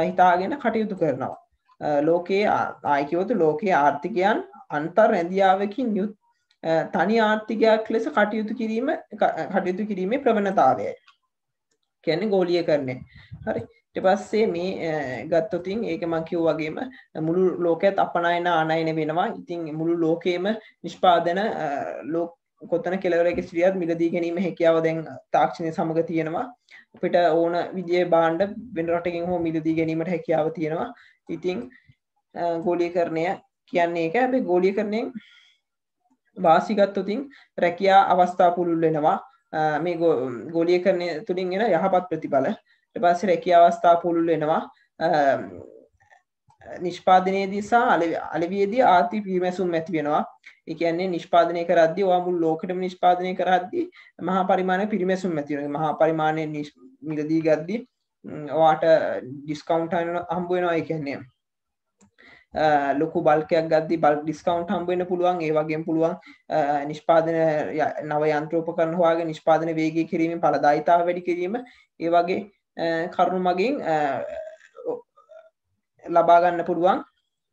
හිතාගෙන කටයුතු කරනවා. ලෝකයේ ආයිකවතු ලෝකයේ ආර්ථිකයන් අන්තර් රැදියාවකින් යුත් තනි ආර්ථිකයක් ලෙස කටයුතු කිරීමේ ප්‍රවණතාවයයි. කියන්නේ ගෝලීයකරණය. හරි. ඊට පස්සේ මේ ගත්තොතින් ඒක මම කිව්වා වගේම මුළු ලෝකයත් අපනයන ආනයන වෙනවා. ඉතින් මුළු ලෝකයේම නිෂ්පාදන කොතන කෙලවරක සිටියත් මිලදී ගැනීම හැකියාව දැන් තාක්ෂණය සමග තියෙනවා. අපිට ඕන විදිහේ භාණ්ඩ වෙන රටකින් හෝ මිලදී ගැනීමට හැකියාව තියෙනවා. ඉතින් ගෝලීකරණය කියන්නේ ඒක. හැබැයි ගෝලීකරණයෙන් වාසි ගත්තොතින් රැකියා අවස්ථා පුළුල් වෙනවා. මේ ගෝලීකරණය තුලින් එන යහපත් ප්‍රතිඵල. ඊට පස්සේ රැකියා අවස්ථා පුළුල් වෙනවා. නිෂ්පාදනයේදී සහ අලෙවියේදී ආර්ථික පිරිමැසුම් ඇති වෙනවා. ඒ කියන්නේ නිෂ්පාදනය කරද්දී ඔයා මුළු ලෝකෙටම නිෂ්පාදනය කරද්දී මහා පරිමාණයේ පිරිමැසුම් ඇති වෙනවා. මහා පරිමාණයේ මිලදී ගද්දී ඔයාට ඩිස්කවුන්ට් හම්බ වෙනවා. ඒ කියන්නේ ලොකු බල්කයක් ගද්දී බල්ක් ඩිස්කවුන්ට් හම්බ වෙන්න පුළුවන්. ඒ වගේම පුළුවන් නිෂ්පාදන නව යන්ත්‍රෝපකරණ හොයාගෙන නිෂ්පාදන වේගය කිරීමෙන් ඵලදායීතාව වැඩි කිරීම ඒ වගේ කරුණු මගින් ලබා ගන්න පුළුවන්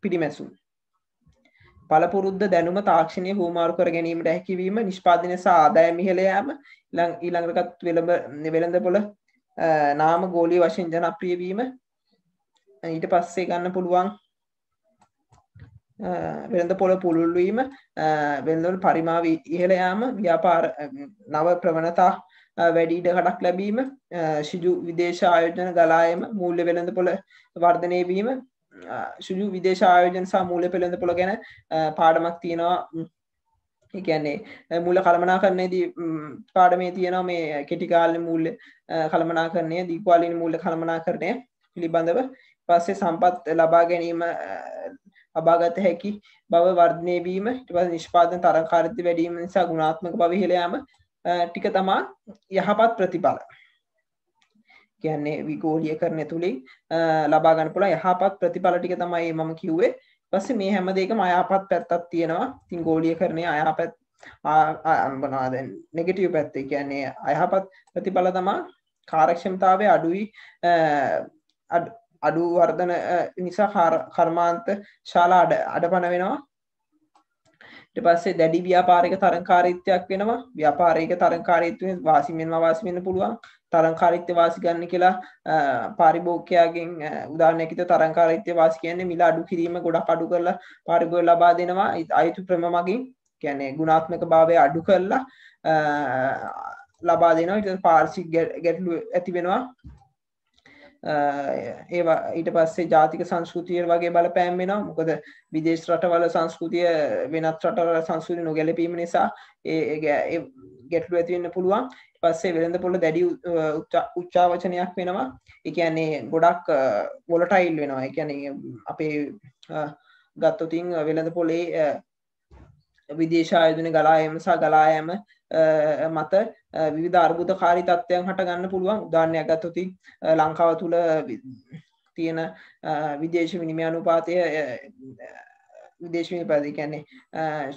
පිරිමැසුම්. පළපුරුද්ද දැනුම තාක්ෂණය හුවමාරු කර ගැනීමට හැකියවීම නිෂ්පාදනය සහ ආදායම ඉහළ යාම ඊළඟටත් වෙළඳපොළ නාම ගෝලීය වශයෙන් ජනප්‍රිය වීම ඊට පස්සේ ගන්න පුළුවන් වෙළඳපොළ පුළුල් වීම වෙළඳපොළ පරිමාව ඉහළ යාම ව්‍යාපාර නව ප්‍රවණතා වැඩි ඉඩකඩක් ලැබීම ඍජු විදේශ ආයෝජන ගලායම මූල්‍ය වෙළඳපොළ වර්ධනය වීම ඍජු විදේශ ආයෝජන සහ මූල්‍ය වෙළඳපොළ ගැන පාඩමක් තියෙනවා. ඒ කියන්නේ මූල්‍ය කළමනාකරණයේදී පාඩමේ තියෙනවා මේ කෙටි කාලීන මූල්‍ය කළමනාකරණය දීර්ඝකාලීන මූල්‍ය කළමනාකරණය පිළිබඳව. පස්සේ සම්පත් ලබා ගැනීම අභාගත හැකි බව වර්ධනය වීම ඊට පස්සේ නිෂ්පාදන තරඟකාරීත්වය වැඩි වීම නිසා ගුණාත්මක බව ඉහළ යාම ටික තමයි යහපත් ප්‍රතිඵල. කියන්නේ විගෝලීකරණය තුලින් ලබා ගන්න පුළුවන් යහපත් ප්‍රතිඵල ටික තමයි මම කිව්වේ. ඊපස්සේ මේ හැම දෙයකම අයහපත් පැත්තක් තියෙනවා. ඉතින් ගෝලීකරණයේ අයහපත් මොනවාද නෙගටිව් පැත්ත. ඒ කියන්නේ අයහපත් ප්‍රතිඵල තමයි කාර්යක්ෂමතාවය අඩුයි අඩු වර්ධන නිසා කර්මාන්ත ශාලා අඩපණ වෙනවා. ඊට පස්සේ දැඩි ව්‍යාපාරික තරංකාරීත්වයක් වෙනවා. ව්‍යාපාරික තරංකාරීත්වයෙන් වාසි වෙනවා වාසි වෙන්න පුළුවන්. තරංකාරීත්වය වාසි ගන්න කියලා පාරිභෝගිකයාගෙන් උදාහරණයක් විදිහට තරංකාරීත්වය වාසි කියන්නේ මිල අඩු කිරීම ගොඩක් අඩු කරලා පාරිභෝගිකය ලබා දෙනවා. අයුතු ක්‍රම මගින් කියන්නේ ගුණාත්මක භාවය අඩු කරලා ලබා දෙනවා. ඊට පාර්ශ්වික ගැටලු ඇති වෙනවා. ඒවා ඊට පස්සේ ජාතික සංස්කෘතිය වගේ බලපෑම් වෙනවා. මොකද විදේශ රටවල සංස්කෘතිය වෙනත් රටවල සංස්කෘතිය නොගැලපීම නිසා ඒ ගැටලු ඇති වෙන්න පුළුවන්. ඊට පස්සේ වෙළඳපොළ දැඩි උච්චාවචනයක් වෙනවා. ඒ කියන්නේ ගොඩක් වොලටයිල් වෙනවා. ඒ කියන්නේ අපේ ගත්තොතින් වෙළඳපොලේ විදේශ ආයෝජන ගලා යාම සහ ගලා යාම මත විවිධ අර්බුදකාරී තත්ත්වයන් හට ගන්න පුළුවන්. උදාහරණයක් ගත්තොත් ලංකාව තුල තියෙන විදේශ විනිමය අනුපාතය විදේශ විනිමය කියන්නේ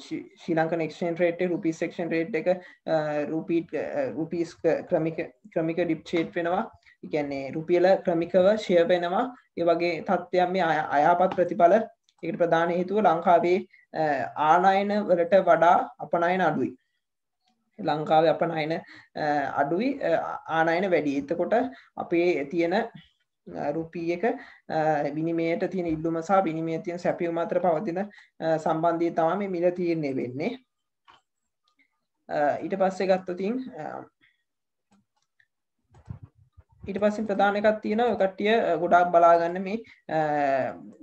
ශ්‍රී ලංකන් එක්ස්චේන්ජ් රේට් එක රුපීස් එක්ස්චේන්ජ් රේට් එක රුපීස් ක්‍රමික ඩිප්‍රිෂিয়েට් වෙනවා. ඒ කියන්නේ රුපියල ක්‍රමිකව ෂෙයා වෙනවා. ඒ වගේ තත්ත්වයන් මේ අයහපත් ප්‍රතිඵල. ඒකට ප්‍රධාන හේතුව ලංකාවේ ආනයන වලට වඩා අපනයන අඩුයි. ලංකාවේ අපනයන අඩුයි ආනයන වැඩි. එතකොට අපේ තියෙන රුපියක විනිමයට තියෙන ඉල්ලුම සහ විනිමයේ තියෙන සැපයුම අතර පවතින සම්බන්ධය තමයි මේ මිල තීරණය වෙන්නේ. ඊට පස්සේ ගත්තොත් ඊට පස්සේ ප්‍රධාන එකක් තියෙනවා. ඔය කට්ටිය ගොඩාක් බලා ගන්න මේ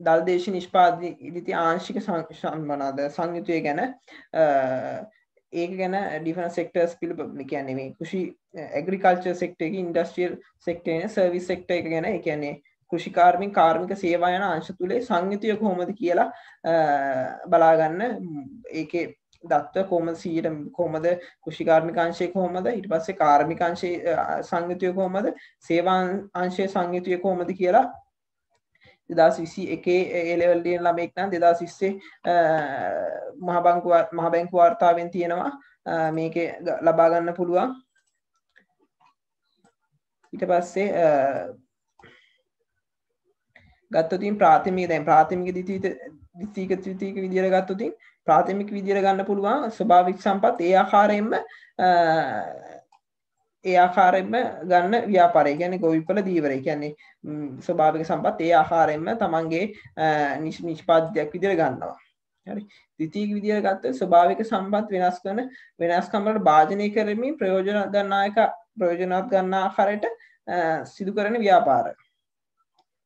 දල් දේශ නිෂ්පාදිත ආංශික සංයුතිය ගැන ඒක ගැන ඩිෆරන්ට් සෙක්ටර්ස් පිළිබඳ කියන්නේ මේ කෘෂි ඇග්‍රිකල්චර් සෙක්ටර් එකේ ඉන්ඩස්ට්‍රියල් සෙක්ටර් එකේ සර්විස් සෙක්ටර් එක ගැන ඒ කියන්නේ කෘෂි කාර්මික සේවා යන අංශ තුලේ සංයුතිය කොහොමද කියලා බලා ගන්න. ඒකේ දත්ත කොහොමද 100ට කොහොමද කෘෂි කාර්මික අංශය කොහොමද ඊට පස්සේ කාර්මික අංශයේ සංයුතිය කොහොමද සේවා අංශයේ සංයුතිය කොහොමද කියලා 2021 ඒ ලෙවල් ලියන ළමෙක් නම් 2020 මහ බැංකුව වාර්තාවෙන් තියෙනවා මේකේ ලබා ගන්න පුළුවන්. ඊට පස්සේ ගත්තොත් ප්‍රාථමික ද්විතීයික තෘතීයික විදියට ගත්තොත් ප්‍රාථමික විදියට ගන්න පුළුවන් ස්වභාවික සම්පත් ඒ ආකාරයෙන්ම ගන්න ව්‍යාපාරය කියන්නේ ගොවිපළ දීවරය කියන්නේ ස්වභාවික සම්පත් ඒ ආකාරයෙන්ම තමන්ගේ නිෂ්පාදනයක් විදියට ගන්නවා. හරි. ද්විතීයික විදියට ගත්තොත් ස්වභාවික සම්පත් වෙනස් කරන වෙනස්කම් වලට භාජනය කරමින් ප්‍රයෝජනවත් ගන්න ආකාරයට සිදු කරන ව්‍යාපාර.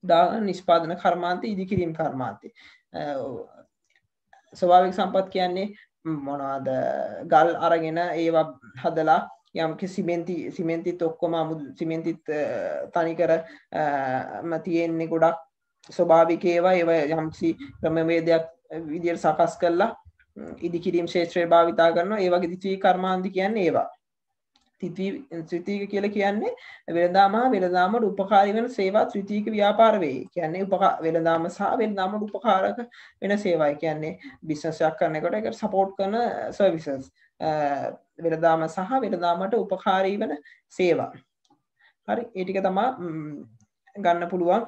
උදාහරණ නිෂ්පාදන කර්මාන්තය ඉදිකිරීම කර්මාන්තය. ස්වභාවික සම්පත් කියන්නේ මොනවද? ගල් අරගෙන ඒවා හදලා යම්කි සිමෙන්තිත් ඔක්කොම සිමෙන්තිත් තනිකර තියෙන්නේ ගොඩක් ස්වභාවික ඒවා යම්කිසි ක්‍රමවේදයක් විදියට සකස් කරලා ඉදිකිරීම ශේත්‍රය භාවිතා කරනවා. ඒ වගේ ද්විතීයික කර්මාන්ත කියන්නේ ඒවා. තෘතීයික කියලා කියන්නේ වෙළඳාමට උපකාරී වෙන සේවා ත්‍රිතීයික ව්‍යාපාර වේ. කියන්නේ වෙළඳාම සහ වෙළඳාමට උපකාරක වෙන සේවා. කියන්නේ බිස්නස් එකක් කරනකොට ඒකට සපෝට් කරන සර්විසස්. වෙළඳාම සහ වෙළඳාමට උපකාරී වෙන සේවා. හරි. ඒ ටික තමයි ගන්න පුළුවන්.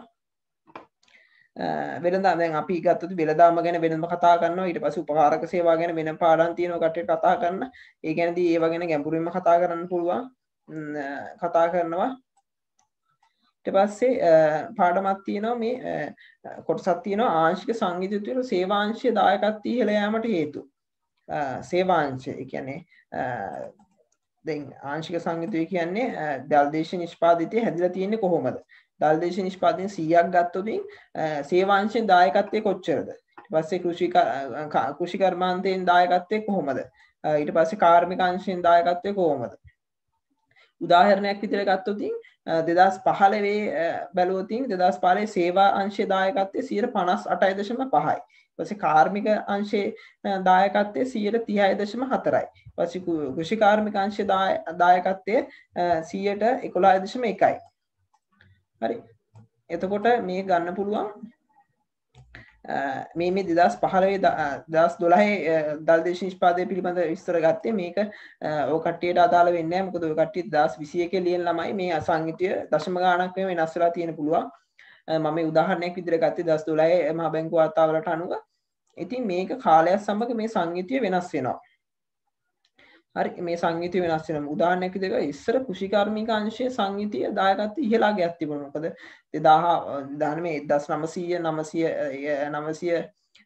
වෙළඳාම දැන් අපි ගත්තොත් වෙළඳාම ගැන වෙනම කතා කරනවා. ඊට පස්සේ උපකාරක සේවා ගැන වෙනම පාඩම් තියෙනවා කට්ටියට කතා කරන්න. ඒ ගැනදී ඒව ගැන ගැඹුරින්ම කතා කරන්න පුළුවන්. කතා කරනවා. ඊට පස්සේ පාඩමක් තියෙනවා මේ කොටසක් තියෙනවා ආංශික සංයුතිය තුළ සේවාංශයේ දායකත්වය ඉහළ යාමට හේතු. සේවාංශය කියන්නේ දැන් ආංශික සංයුතිය කියන්නේ දල් දේශ නිෂ්පාදිතය හැදිලා තියෙන්නේ කොහොමද? දල් දේශ නිෂ්පාදනය 100ක් ගත්තොත් සේවාංශයෙන් දායකත්වය කොච්චරද? ඊට පස්සේ කෘෂි කර්මාන්තයෙන් දායකත්වය කොහොමද? ඊට පස්සේ කාර්මික අංශයෙන් දායකත්වය කොහොමද? උදාහරණයක් විදිහට ගත්තොත් 2015 බැලුවොත් 2015 සේවා අංශයේ දායකත්වය 58.5යි. ඊපස්සේ කාර්මික අංශයේ දායකත්වය 36.4යි. ඊපස්සේ කෘෂි කාර්මික අංශයේ දායකත්වය 11.1යි. හරි. එතකොට මේ ගන්න පුළුවන් මේ 2015 2012 දල් දේශ නිෂ්පාදනය පිළිබඳ විස්තර ගත්තේ මේක ඔය කට්ටියට අදාළ වෙන්නේ නැහැ. මොකද ඔය කට්ටිය 2021 ලියන ළමයි මේ අසංගිතය දශම ගාණක් වෙනස් වෙලා තියෙන පුළුවන්. මම උදාහරණයක් විදිහට ගත්තේ 2012 මහ බැංකුව වාර්තාවලට අනුව ඉතින් මේක කාලයක් සමග මේ සංගීතය වෙනස් වෙනවා. හරි මේ සංගීතය වෙනස් වෙනවා. උදාහරණයක් විදිහට ඉස්සර කෘෂිකාර්මික අංශයේ සංගීතීය දායකත්වය ඉහළා ගියක් තිබුණා. මොකද 1900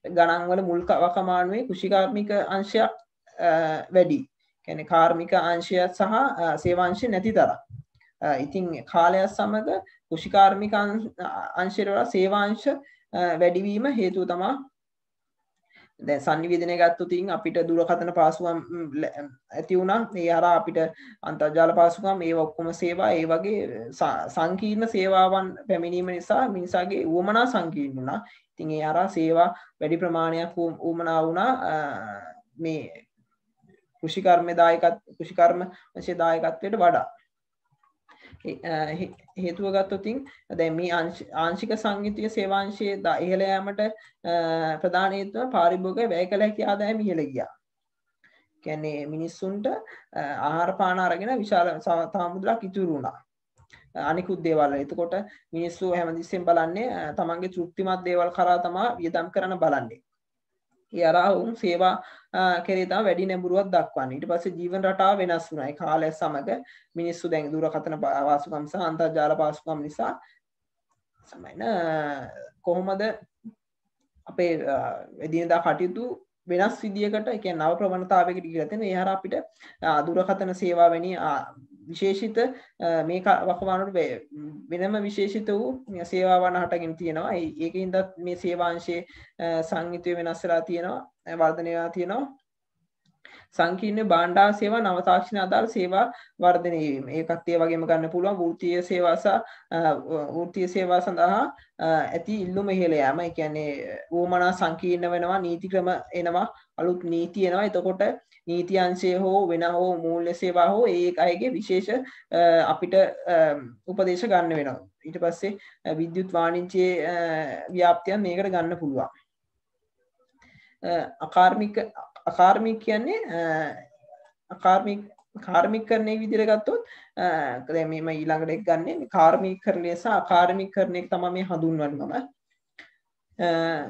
ගණන් වල මුල් වකමානුවේ කෘෂිකාර්මික අංශයක් වැඩි. කියන්නේ කාර්මික අංශය සහ සේවාංශය නැති තරම්. ඉතින් කාලයක් සමග කෘෂිකාර්මික අංශයට වඩා සේවාංශ වැඩිවීම හේතුව තමයි දැන් සංනිවේදනය ගත්තොත් අපිට දුරකථන පාසුකම් ඇති වුණා. ඒ හරහා අපිට අන්තර්ජාල පාසුකම් ඒ ඔක්කොම සේවා ඒ වගේ සංකීර්ණ සේවාවන් පැමිණීම නිසා මිනිසාගේ උවමනා සංකීර්ණ වුණා. ඉතින් ඒ හරහා සේවා වැඩි ප්‍රමාණයක් උවමනා වුණා මේ කෘෂිකර්ම දායකත්වයට වඩා. හේතුව ගත්තොත් දැන් මේ ආංශික සංගීතීය සේවාංශයේ ඉහළ යාමට ප්‍රධාන හේතුව පාරිභෝගික වැය කළ හැකි ආදායම ඉහළ ගියා. කියන්නේ මිනිස්සුන්ට ආහාර පාන අරගෙන විශාල සාමුද්‍රයක් ඉතුරු වුණා. අනිකුත් දේවල්. එතකොට මිනිස්සු හැමතිස්සෙම බලන්නේ තමන්ගේ තෘප්තිමත් දේවල් කරා තමයි වියදම් කරන්න බලන්නේ. ඒ අරහා උන් සේවා කෙරේ තමයි වැඩි නැඹුරුවක් දක්වන්නේ. ඊට පස්සේ ජීවන රටාව වෙනස් වුණා. ඒ කාලය සමග මිනිස්සු දැන් දුරකථන පාසුකම් සහ අන්තර්ජාල පාසුකම් නිසා සමයින කොහොමද අපේ එදිනදා කටයුතු වෙනස් විදියකට ඒ කියන්නේ නව ප්‍රවණතාවයකට ගිහිලා තියෙනවා. ඒ හරහා අපිට දුරකථන සේවා වැනි විශේෂිත මේ වකවානුවට වෙනම විශේෂිත වූ සේවාවන් හටගෙන තියෙනවා. ඒකින්ද මේ සේවාංශයේ සංගීතය වෙනස් වෙලා තියෙනවා, වර්ධනය වෙලා තියෙනවා. සංකීර්ණ භාණ්ඩාර සේවා නව තාක්ෂණ ආධාර සේවා වර්ධනය වීම. ඒකත් ඒ වගේම ගන්න පුළුවන් වෘත්තීය සේවා සහ වෘත්තීය සේවා සඳහා ඇති ඉල්ලුම ඉහළ යාම. ඒ කියන්නේ වුමනා සංකීර්ණ වෙනවා, නීති ක්‍රම එනවා, අලුත් නීති එනවා. එතකොට නීති අංශය හෝ වෙන හෝ මූල්‍ය සේවා හෝ ඒ අයගේ විශේෂ අපිට උපදේශ ගන්න වෙනවා. ඊට පස්සේ විද්‍යුත් වාණිජ්‍යයේ ව්‍යාප්තියක් මේකට ගන්න පුළුවන්. අකාර්මික කියන්නේ කාර්මිකකරණයේ විදිහට ගත්තොත් දැන් මේ මම ඊළඟට එක ගන්නෙ කාර්මිකකරණය සහ අකාර්මිකකරණය තමයි මේ හඳුන්වන්නේ මම.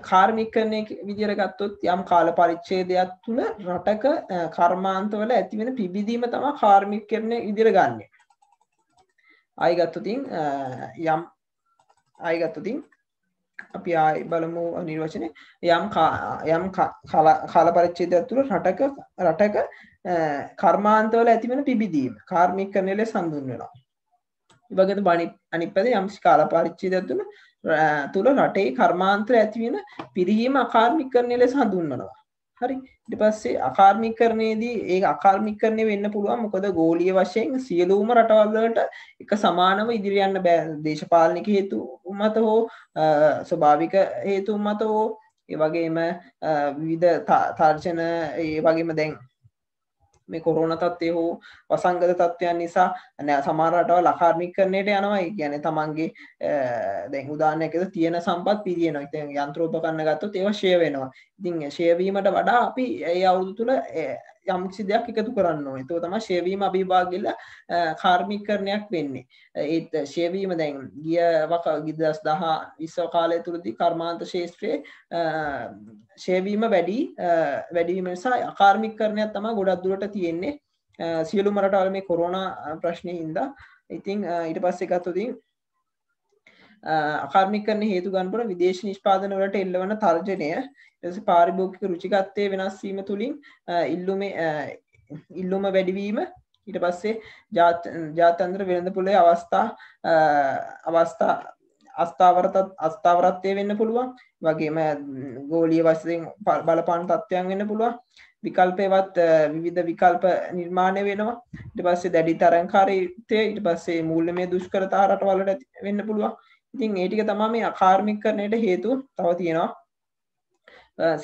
කාර්මිකකරණයේ විදිහට ගත්තොත් යම් කාල පරිච්ඡේදයක් තුල රටක කර්මාන්තවල ඇති වෙන පිබිදීම තමයි කාර්මිකකරණයේ විදිහට ගන්නෙ. ආයි ගත්තොත් අපි ආයි බලමු නිර්වචනය. යම් කාල පරිච්ඡේදයක් තුළ රටක කර්මාන්තවල ඇති වෙන පිබිදීම කාර්මිකකරණය ලෙස හඳුන්වනවා. ඒ වගේම අනිත් පැත්තේ යම් කාල පරිච්ඡේදයක් තුළ රටේ කර්මාන්තවල ඇති වෙන පිරිහීම අකාර්මිකකරණය ලෙස හඳුන්වනවා. හරි. ඊට පස්සේ අකාර්මිකකරණයේදී ඒක අකාර්මිකකරණය වෙන්න පුළුවන්. මොකද ගෝලීය වශයෙන් සියලුම රටවල් වලට එක සමානව ඉදිරි යන්න බෑ. දේශපාලනික හේතු මත හෝ ස්වභාවික හේතු මත හෝ ඒ වගේම විවිධ තර්ජන ඒ වගේම දැන් මේ කොරෝනා තත්ත්වය හෝ වසංගත තත්ත්වයන් නිසා සමහර රටවල් අකාර්මිකකරණයට යනවා. ඒ කියන්නේ තමන්ගේ දැන් උදාහරණයක් විදිහට තියෙන සම්පත් පිරියනවා. ඉතින් යන්ත්‍රෝපකරණ ගත්තොත් ඒවා ෂෙයා වෙනවා. ඉතින් ෂෙයා වීමට වඩා අපි ඒ අවුරුදු තුල යම් කිසි දෙයක් එකතු කරන්න ඕනේ. ඒක තමයි ෂෙයා වීම අභිභාග කියලා කාර්මිකකරණයක් වෙන්නේ. ඒත් ෂෙයා වීම දැන් ගිය 2010 කාලය තුලදී කර්මාන්ත ශාස්ත්‍රයේ ෂෙයා වීම වැඩි වීම නිසා අකාර්මිකකරණයක් තමයි ගොඩක් දුරට තියෙන්නේ. සියලුම රටවල මේ කොරෝනා ප්‍රශ්නේ හින්දා. ඉතින් ඊට පස්සේ ගත්තොත් අකාර්මිකකරණ හේතු ගන්න පුළුවන් විදේශ නිෂ්පාදන වලට එල්ලවන තර්ජනය. ඊට පාරිභෝගික රුචිකත්වයේ වෙනස් වීම තුලින් ඉල්ලුම වැඩිවීම. ඊට පස්සේ ජාත්‍යන්තර වෙළඳපොලේ අස්ථාවරත්වය වෙන්න පුළුවන්. වගේම ගෝලීය වශයෙන් බලපාන තත්ත්වයන් වෙන්න පුළුවන්. විකල්පේවත් විවිධ විකල්ප නිර්මාණය වෙනවා. ඊට පස්සේ දැඩි තරංකාරීත්වය, ඊට පස්සේ මූල්‍යමය දුෂ්කරතා රටවලට වෙන්න පුළුවන්. ඉතින් ඒ ටික තමයි මේ අකාර්මිකකරණයට හේතු තව තියෙනවා.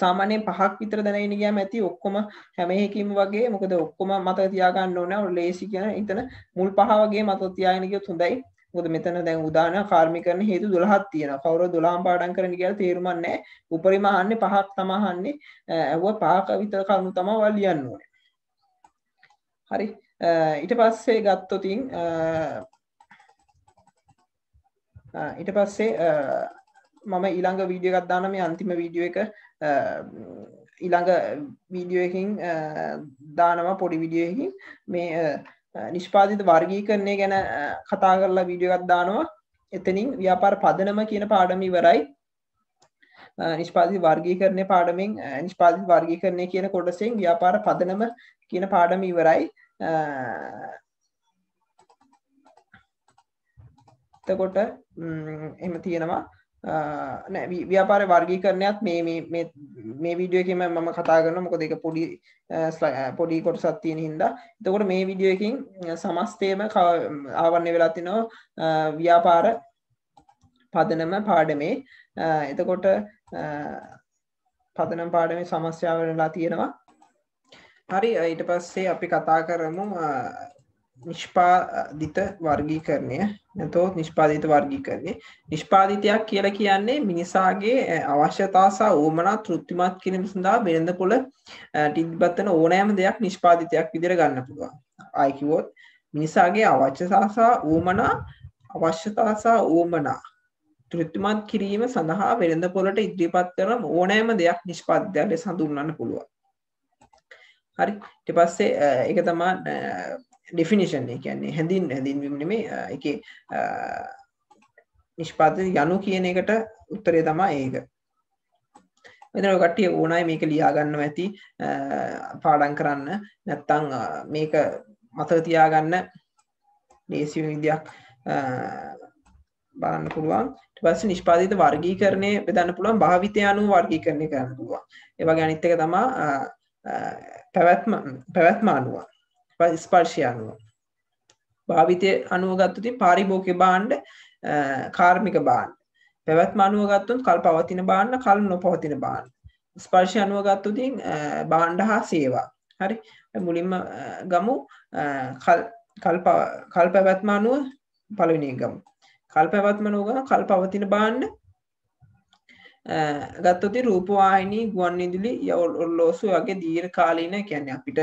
සාමාන්‍යයෙන් 5ක් විතර දැනගෙන ගියාම ඇති ඔක්කොම හැම එකකින්ම වගේ. මොකද ඔක්කොම මතක තියාගන්න ඕනේ. ඔය ලේසි කියන එතන මුල් 5 වගේ මතක තියාගෙන ගියොත් හොඳයි. මොකද මෙතන දැන් උදාහරණ කාර්මිකකරණ හේතු 12ක් තියෙනවා. කවුරුද 12ම පාඩම් කරන්න කියලා තේරුමක් නැහැ. උපරිම අහන්නේ 5ක් තමයි අහන්නේ. ඇහුවා 5ක විතර කරුණු තමයි ඔයාලා ලියන්න ඕනේ. හරි. ඊට පස්සේ ගත්තොත් මම ඊළඟ වීඩියෝ එකක් දාන්න. මේ අන්තිම වීඩියෝ එක ඊළඟ වීඩියෝ එකකින් දානවා පොඩි වීඩියෝ එකකින් මේ නිෂ්පාදිත වර්ගීකරණය ගැන කතා කරලා වීඩියෝ එකක් දානවා. එතනින් ව්‍යාපාර පදනම කියන පාඩම ඉවරයි. නිෂ්පාදිත වර්ගීකරණය පාඩමෙන් නිෂ්පාදිත වර්ගීකරණය කියන කොටසෙන් ව්‍යාපාර පදනම කියන පාඩම ඉවරයි. එතකොට එහෙම තියෙනවා නෑ ව්‍යාපාර වර්ගීකරණයත් මේ වීඩියෝ එකේම මම කතා කරනවා මොකද ඒක පොඩි කොටසක් තියෙන හින්දා. එතකොට මේ වීඩියෝ එකකින් සමස්තයම ආවරණය වෙලා තිනවා ව්‍යාපාර පදනම පාඩමේ. එතකොට පදනම පාඩමේ සමස්තය වෙලා තියෙනවා. හරි ඊට පස්සේ අපි කතා කරමු නිෂ්පාදිත වර්ගීකරණය. නැතොත් නිෂ්පාදිත වර්ගීකරණය. නිෂ්පාදිතයක් කියලා කියන්නේ මිනිසාගේ අවශ්‍යතා සහ උවමනා තෘප්තිමත් කිරීම සඳහා වෙළඳපොළ තිබ්බතන ඕනෑම දෙයක් නිෂ්පාදිතයක් විදිහට ගන්න පුළුවන්. ආයි කිව්වොත් මිනිසාගේ අවශ්‍යතා සහ උවමනා තෘප්තිමත් කිරීම සඳහා වෙළඳපොළට ඉදිරිපත් කරන ඕනෑම දෙයක් නිෂ්පාදිතයක් ලෙස හඳුන්වන්න පුළුවන්. හරි ඊට පස්සේ ඒක තමයි definition එක කියන්නේ හැඳින්වීම නෙමෙයි ඒකේ නිෂ්පාදිත යනු කියන එකට උත්තරේ තමයි ඒක. මෙතන ඔය කට්ටිය ඕනයි මේක ලියා ගන්නවා ඇති පාඩම් කරන්න නැත්නම් මේක මතක තියාගන්න ලේසි විදියක් බලන්න පුළුවන්. ඊට පස්සේ නිෂ්පාදිත වර්ගීකරණය බෙදන්න පුළුවන් භාවිතය අනුව වර්ගීකරණය කරන්න පුළුවන්. ඒ වගේ අනිත් එක තමයි පැවැත්ම අනුව ස්පර්ශය අනුව භාවිතය අනුව ගත්තොත් පාරිභෝගික භාණ්ඩ කාර්මික භාණ්ඩ පැවැත්ම අනුව ගත්තොත් කල් පවතින භාණ්ඩ කල් නොපවතින භාණ්ඩ ස්පර්ශය අනුව ගත්තොත් භාණ්ඩ හා සේවා. හරි මුලින්ම ගමු කල් පැවැත්ම අනුව පළවෙනි එක ගමු. කල් පැවැත්ම අනුව කල් පවතින භාණ්ඩ ගත්තොත් රූපවාහිනී ගුවන්විදුලි ඔරලෝසු වගේ දීර්ඝකාලීන කියන්නේ අපිට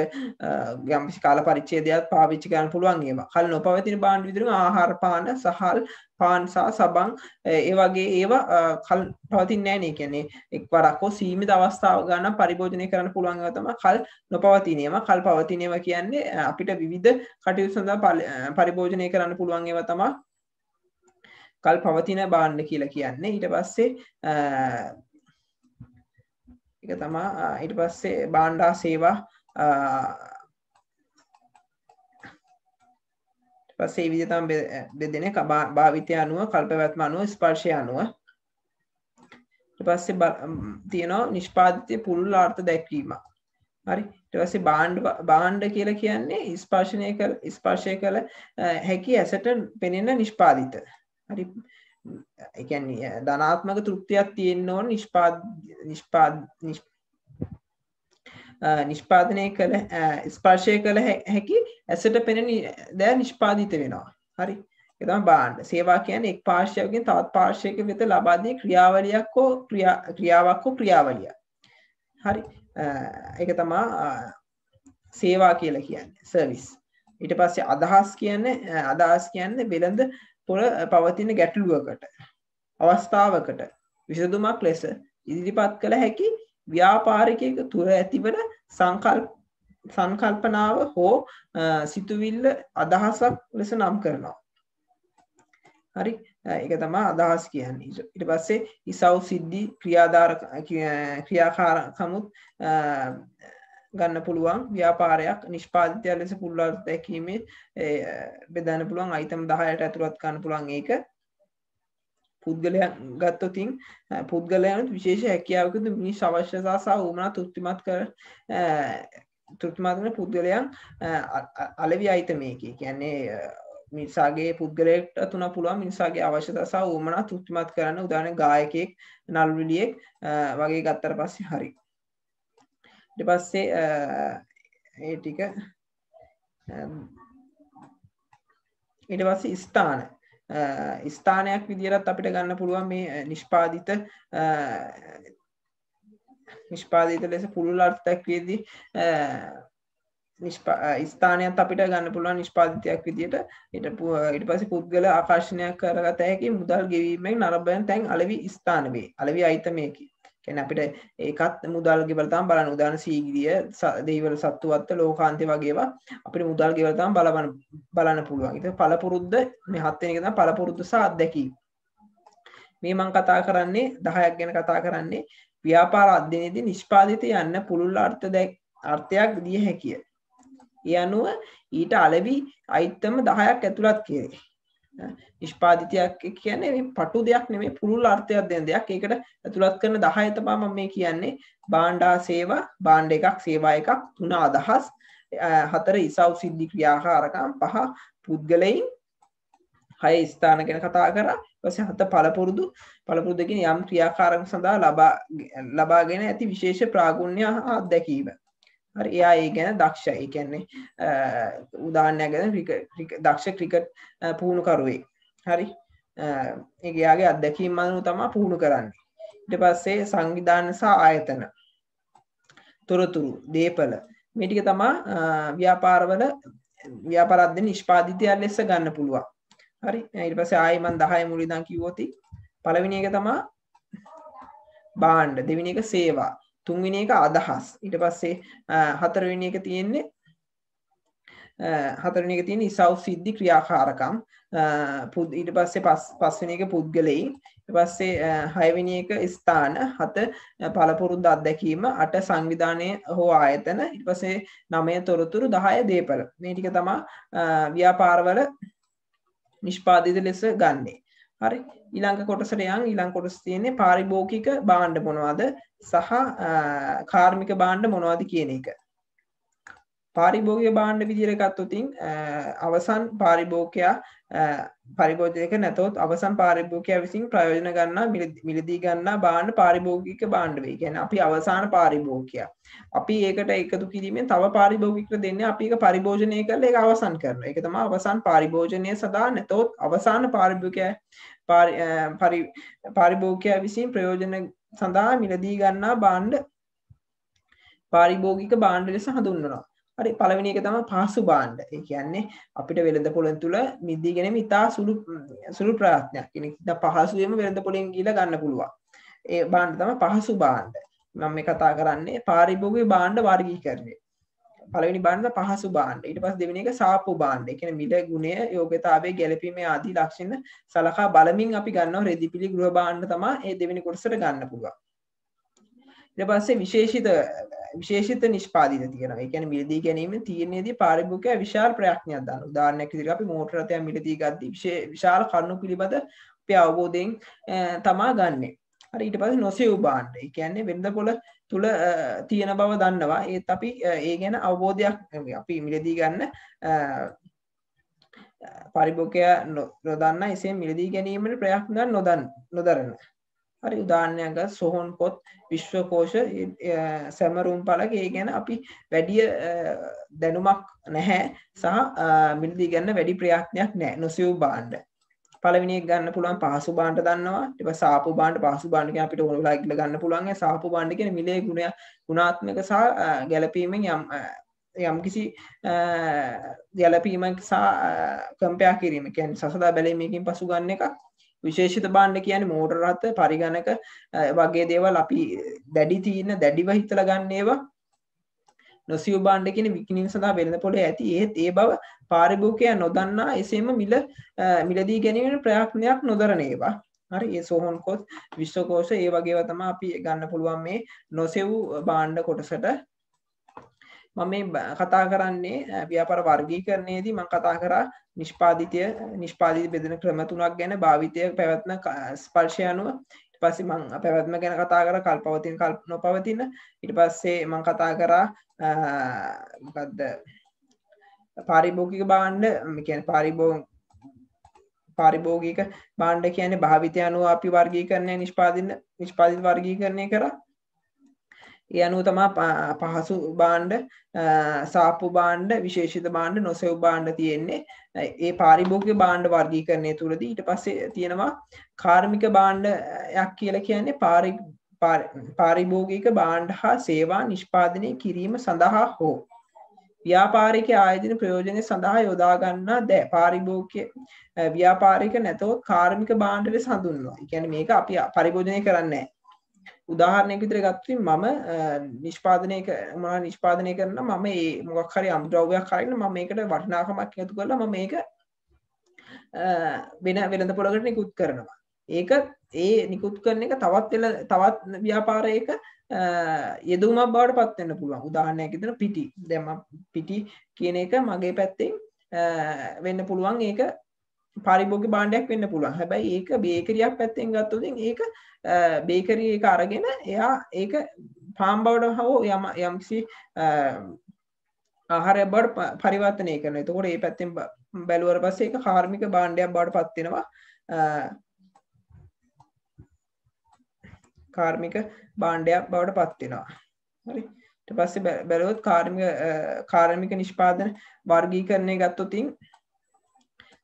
යම්කිසි කාල පරිච්ඡේදයක් පාවිච්චි කරන්න පුළුවන් ඒවා. කල් නොපවතින භාණ්ඩ විදිහට ආහාර පාන සහල් පාන් සහ සබන් ඒ වගේ ඒවා කල් පවතින්නේ නැහැ නේ. කියන්නේ එක්වරක් හෝ සීමිත අවස්ථාව ගන්න පරිභෝජනය කරන්න පුළුවන් ඒවා තමයි කල් නොපවතින ඒවා. කල් පවතින ඒවා කියන්නේ අපිට විවිධ කටයුතු සඳහා පරිභෝජනය කරන්න පුළුවන් ඒවා තමයි කල් පවතින භාණ්ඩ කියලා කියන්නේ. ඊට පස්සේ ඒක තමයි ඊට පස්සේ භාණ්ඩ සේවා ඊට පස්සේ මේ විදිහට තමයි බෙදෙන්නේ භාවිතය අනුව කල් පැවැත්ම අනුව ස්පර්ශය අනුව. ඊට පස්සේ තියෙනවා නිෂ්පාදිත පුළුල් අර්ථ දැක්වීම. හරි ඊට පස්සේ භාණ්ඩ කියලා කියන්නේ ස්පර්ශය කළ හැකි ඇසට පෙනෙන නිෂ්පාදිත. හරි ඒ කියන්නේ ධනාත්මක තෘප්තියක් තියෙන්න ඕන නිෂ්පාදනය කළ ස්පර්ශය කළ හැකි ඇසට පෙනෙන දෑ නිෂ්පාදිත වෙනවා. හරි ඒක තමයි භාණ්ඩ. සේවා කියන්නේ එක් පාර්ශ්වයකින් තවත් පාර්ශ්වයක වෙත ලබා දී ක්‍රියාවලියක් හෝ ක්‍රියාවලියක්. හරි ඒක තමයි සේවා කියලා කියන්නේ සර්විස්. ඊට පස්සේ අදහස් කියන්නේ වෙළඳ පොළ පවතින ගැටලුවකට අවස්ථාවකට විසඳුමක් ලෙස ඉදිරිපත් කළ හැකි ව්‍යාපාරිකයෙකු තුර ඇතිවන සංකල්පනාව හෝ සිතුවිල්ල අදහසක් ලෙස නම් කරනවා. හරි ඒක තමයි අදහස් කියන්නේ. ඊට පස්සේ ඉසව් සිද්ධි ක්‍රියාකාරකමුත් ගන්න පුළුවන් ව්‍යාපාරයක් නිෂ්පාදිතය ලෙස පුළුල් අර්ථ දැක්වීමේ බෙදන්න පුළුවන් අයිටම් 10ට ඇතුළත් කරන්න පුළුවන්. ඒක පුද්ගලයන් ගත්තොත් පුද්ගලයන් විශේෂ හැකියාවකද මිනිස් අවශ්‍යතා සහ උවමනා තෘප්තිමත් කරන පුද්ගලයන් අලෙවි අයිටම් එකේ කියන්නේ මිනිසාගේ පුද්ගලයෙක්ට තුන පුළුවන් මිනිසාගේ අවශ්‍යතා සහ උවමනා තෘප්තිමත් කරන්න උදාහරණ ගායකයෙක් නළුනිලියෙක් වගේ ගත්තට පස්සේ හරි. ඊට පස්සේ ඒ ටික ඊට පස්සේ ස්ථානයක් විදිහට අපිට ගන්න පුළුවන් මේ නිෂ්පාදිත ලෙස පුළුල් අර්ථයක් වියදී ස්ථානයක් අපිට ගන්න පුළුවන් නිෂ්පාදිතයක් විදිහට. ඊට පස්සේ පුද්ගල ආකර්ෂණයක් කරගත හැකි මුදල් ගෙවීමෙන් නරඹන තැන් අලෙවි ස්ථාන වේ. අලෙවි අයිතම එකකි. කියන්නේ අපිට ඒකත් මුදල් ගෙවලා තමයි බලන්න. උදාහරණ සීගිරිය, දෙහිවල සත්තුවත්ත, ලෝකාන්තේ වගේ ඒවා අපිට මුදල් ගෙවලා තමයි බලන්න පුළුවන්. ඒක පළපුරුද්ද මේ 7 වෙනි එක තමයි පළපුරුද්ද සහ අත්දැකීම්. මේ මම කතා කරන්නේ 10ක් ගැන කතා කරන්නේ ව්‍යාපාර අධ්‍යයනයේදී නිෂ්පාදිත යන්න පුළුල් අර්ථයක් දිය හැකිය. ඒ අනුව ඊට අලෙවි අයිටම් 10ක් ඇතුළත් කෙරේ. නිෂ්පාදිතයක් කියන්නේ මේ පටු දෙයක් නෙමෙයි පුළුල් අර්ථයක් දෙන දෙයක්. ඒකට ඇතුළත් කරන 10 තමයි මම මේ කියන්නේ. භාණ්ඩා සේවා, භාණ්ඩ එකක්, සේවා එකක්, 3 අදහස්, 4 ඉසව් සිද්ධි ක්‍රියාකාරකම්, 5 පුද්ගලයන්, 6 ස්ථාන ගැන කතා කරා. ඊපස්සේ 7 පළපුරුදු කියන්නේ යම් ක්‍රියාකාරකම් සඳහා ලබාගෙන ඇති විශේෂ ප්‍රාගුණ්‍ය අත්දැකීම. හරි, එයා ඒ ගැන දක්ෂයි. ඒ කියන්නේ උදාහරණයක් ගැන දක්ෂ ක්‍රිකට් පුහුණුකරුවෙක්. හරි, ඒක එයාගේ අත්දැකීම් අනුව තමයි පුහුණු කරන්නේ. ඊට පස්සේ සංවිධාන සහ ආයතන, තොරතුරු, දීපල, මේ ටික තමයි ව්‍යාපාර අධ්‍යයන නිෂ්පාදිතය ලෙස ගන්න පුළුවන්. හරි, ඊට පස්සේ ආයි මම 10 මුල ඉඳන් කිව්වොත් පළවෙනි එක තමයි භාණ්ඩ, දෙවෙනි එක සේවා, තුන්වෙනි එක අදහස්, ඊට පස්සේ හතරවෙනි එක තියෙන්නේ ඉසව් සිද්ධි ක්‍රියාකාරකම්, ඊට පස්සේ පස්වෙනි එක පුද්ගලයන්, ඊට පස්සේ හයවෙනි එක ස්ථාන, 7 පළපුරුද්ද අත්දැකීම, 8 සංවිධානය හෝ ආයතන, ඊට පස්සේ 9 තොරතුරු, 10 දීපල. මේ ටික තමයි ව්‍යාපාරවල නිෂ්පාදිත ලෙස ගන්නෙ. හරි, ඊළඟ කොටසට ඊළඟ කොටස තියෙන්නේ පාරිභෝගික භාණ්ඩ මොනවද සහ කාර්මික භාණ්ඩ මොනවද කියන එක. පාරිභෝගික භාණ්ඩ විදිහට ගත්තොත් අවසන් පරිභෝජනයක නැතොත් අවසන් පාරිභෝගිකයා විසින් ප්‍රයෝජන ගන්නා මිලදී ගන්නා භාණ්ඩ පාරිභෝගික භාණ්ඩ වේ. කියන්නේ අපි අවසාන පාරිභෝගිකයා. අපි ඒකට එකතු කිරීමෙන් තව පාරිභෝගිකයෙකුට දෙන්නේ අපි ඒක පරිභෝජනය කරලා ඒක අවසන් කරනවා. ඒක තමයි අවසන් පාරිභෝජනය සඳහා නැතොත් අවසාන පාරිභෝගිකයා විසින් ප්‍රයෝජන සඳහා මිලදී ගන්නා භාණ්ඩ පාරිභෝගික භාණ්ඩ ලෙස හඳුන්වනවා. හරි, පළවෙනි එක තමයි පහසු භාණ්ඩ. ඒ කියන්නේ අපිට වෙළඳ පොළෙන් තුල මිදී ගැනීම ඉතා සුළු ප්‍රයත්නයක්. කියන්නේ පහසුවෙන්ම වෙළඳ පොළෙන් ගිහලා ගන්න පුළුවන්. ඒ භාණ්ඩ තමයි පහසු භාණ්ඩ. මම මේ කතා කරන්නේ පාරිභෝගික භාණ්ඩ වර්ගීකරණය. පළවෙනි භාණ්ඩ පහසු භාණ්ඩ. ඊට පස්සේ දෙවෙනි එක සාප්පු භාණ්ඩ. ඒ කියන්නේ මිල ගුණය, යෝග්‍යතාවය, ගැළපීමේ ආදී ලක්ෂණ සලකා බලමින් අපි ගන්නවා රෙදිපිලි ගෘහ භාණ්ඩ තමයි මේ දෙවෙනි කොටසට ගන්න පුළුවන්. ඊට පස්සේ විශේෂිත නිෂ්පාදිත තියෙනවා. ඒ කියන්නේ මිලදී ගැනීමෙන් තීරණයේදී පාරිභෝගිකයා විශාල ප්‍රයත්නයක් දානවා. උදාහරණයක් විදිහට අපි මෝටර රථයක් මිලදී ගද්දී විශාල කරුණු පිළිබඳ අපි අවබෝධයෙන් තමා ගන්නෙ. හරි, ඊට පස්සේ නොසෙව් භාණ්ඩ. ඒ කියන්නේ වෙළඳ පොළ තුල තියෙන බව දන්නවා. ඒත් අපි ඒ ගැන අවබෝධයක් අපි මිලදී ගන්න පාරිභෝගිකයා නොදන්නා එසේ මිලදී ගැනීමේ ප්‍රයත්න නොදරන. හරි, උදාහරණයක් සොහොන් පොත්, විශ්වකෝෂ, සැමරුම් පළක ඒ ගැන අපි වැඩි දැනුමක් නැහැ සහ මිලදී ගන්න වැඩි ප්‍රයත්නයක් නැහැ. නොසිව් භාණ්ඩ. පළවෙනි එක ගන්න පුළුවන් පහසු භාණ්ඩ දන්නවා. ඊට පස්සේ සාපු භාණ්ඩ, පහසු භාණ්ඩ කියන්නේ අපිට ඕන වෙලාවක ගන්න පුළුවන්. සාපු භාණ්ඩ කියන්නේ මිලේ ගුණාත්මක සහ ගැළපීමෙන් යම්කිසි ගැළපීමක් සහ කම්පෙයාර් කිරීම. කියන්නේ සසදා බැලීමකින් පසු ගන්න එක. විශේෂිත භාණ්ඩ කියන්නේ මෝටර රථ, පරිගණක වගේ දේවල් අපි දැඩිව හිතලා ගන්න ඒවා. නොසිව් භාණ්ඩ කියන්නේ විකිණීම සඳහා වෙළඳ පොළේ ඇති ඒත් ඒ බව පාරිභෝගිකයා නොදන්නා එසේම මිලදී ගැනීමේ ප්‍රයත්නයක් නොදරන ඒවා. හරි, ඒ සෝහන් කොත්, විශ්වකෝෂ ඒ වගේ ඒවා තමයි අපි ගන්න පුළුවන් මේ නොසෙව් භාණ්ඩ කොටසට. මම මේ කතා කරන්නේ ව්‍යාපාර වර්ගීකරණයේදී මම කතා කරා නිෂ්පාදිත බෙදෙන ක්‍රම තුනක් ගැන, භාවිතය, පැවැත්ම, ස්පර්ශය අනුව. ඊට පස්සේ මම පැවැත්ම ගැන කතා කරා, කල්පවතින, කල්ප නොපවතින. ඊට පස්සේ මම කතා කරා මොකද්ද පාරිභෝගික භාණ්ඩ. කියන්නේ පාරිභෝගික භාණ්ඩ කියන්නේ භාවිතය අනුව අපි වර්ගීකරණය නිෂ්පාදිත වර්ගීකරණය කරා. ඒ අනුව තමයි පහසු භාණ්ඩ, සාප්පු භාණ්ඩ, විශේෂිත භාණ්ඩ, නොසෙව් භාණ්ඩ තියෙන්නේ. ඒ පාරිභෝගික භාණ්ඩ වර්ගීකරණය තුලදී ඊට පස්සේ තියෙනවා කාර්මික භාණ්ඩයක් කියලා කියන්නේ පාරිභෝගික භාණ්ඩ හා සේවා නිෂ්පාදනය කිරීම සඳහා හෝ ව්‍යාපාරික ආයතන ප්‍රයෝජන සඳහා යොදා ගන්නා පාරිභෝගික ව්‍යාපාරික නැතොත් කාර්මික භාණ්ඩ ලෙස හඳුන්වනවා. ඒ කියන්නේ මේක අපි පරිභෝජනය කරන්නේ නැහැ. උදාහරණයක් විදිහට ගත්තොත් මම නිෂ්පාදනය කරන මම මේ මොකක් හරි අමුද්‍රව්‍යයක් අරගෙන මම මේකට වටිනාකමක් එකතු කරලා මම මේක වෙන වෙළඳපොළකට නිකුත් කරනවා. ඒක ඒ නිකුත් කරන එක තවත් ව්‍යාපාරයක යෙදවීමක් බවට පත් වෙන්න පුළුවන්. උදාහරණයක් විදිහට පිටි. දැන් මම පිටි කියන එක මගේ පැත්තෙන් වෙන්න පුළුවන්. ඒක පාරිභෝගික භාණ්ඩයක් වෙන්න පුළුවන්. හැබැයි ඒක බේකරියක් පැත්තෙන් ගත්තොත් ඒක බේකරි එක අරගෙන එයා ඒක පාන් බවට හෝ යම්කිසි ආහාරයක් බවට පරිවර්තනය කරනවා. එතකොට මේ පැත්තෙන් බැලුවාට පස්සේ ඒක කාර්මික භාණ්ඩයක් බවට පත් වෙනවා. කාර්මික භාණ්ඩයක් බවට පත් වෙනවා. හරි. ඊට පස්සේ බැලුවොත් කාර්මික නිෂ්පාදන වර්ගීකරණය ගත්තොත්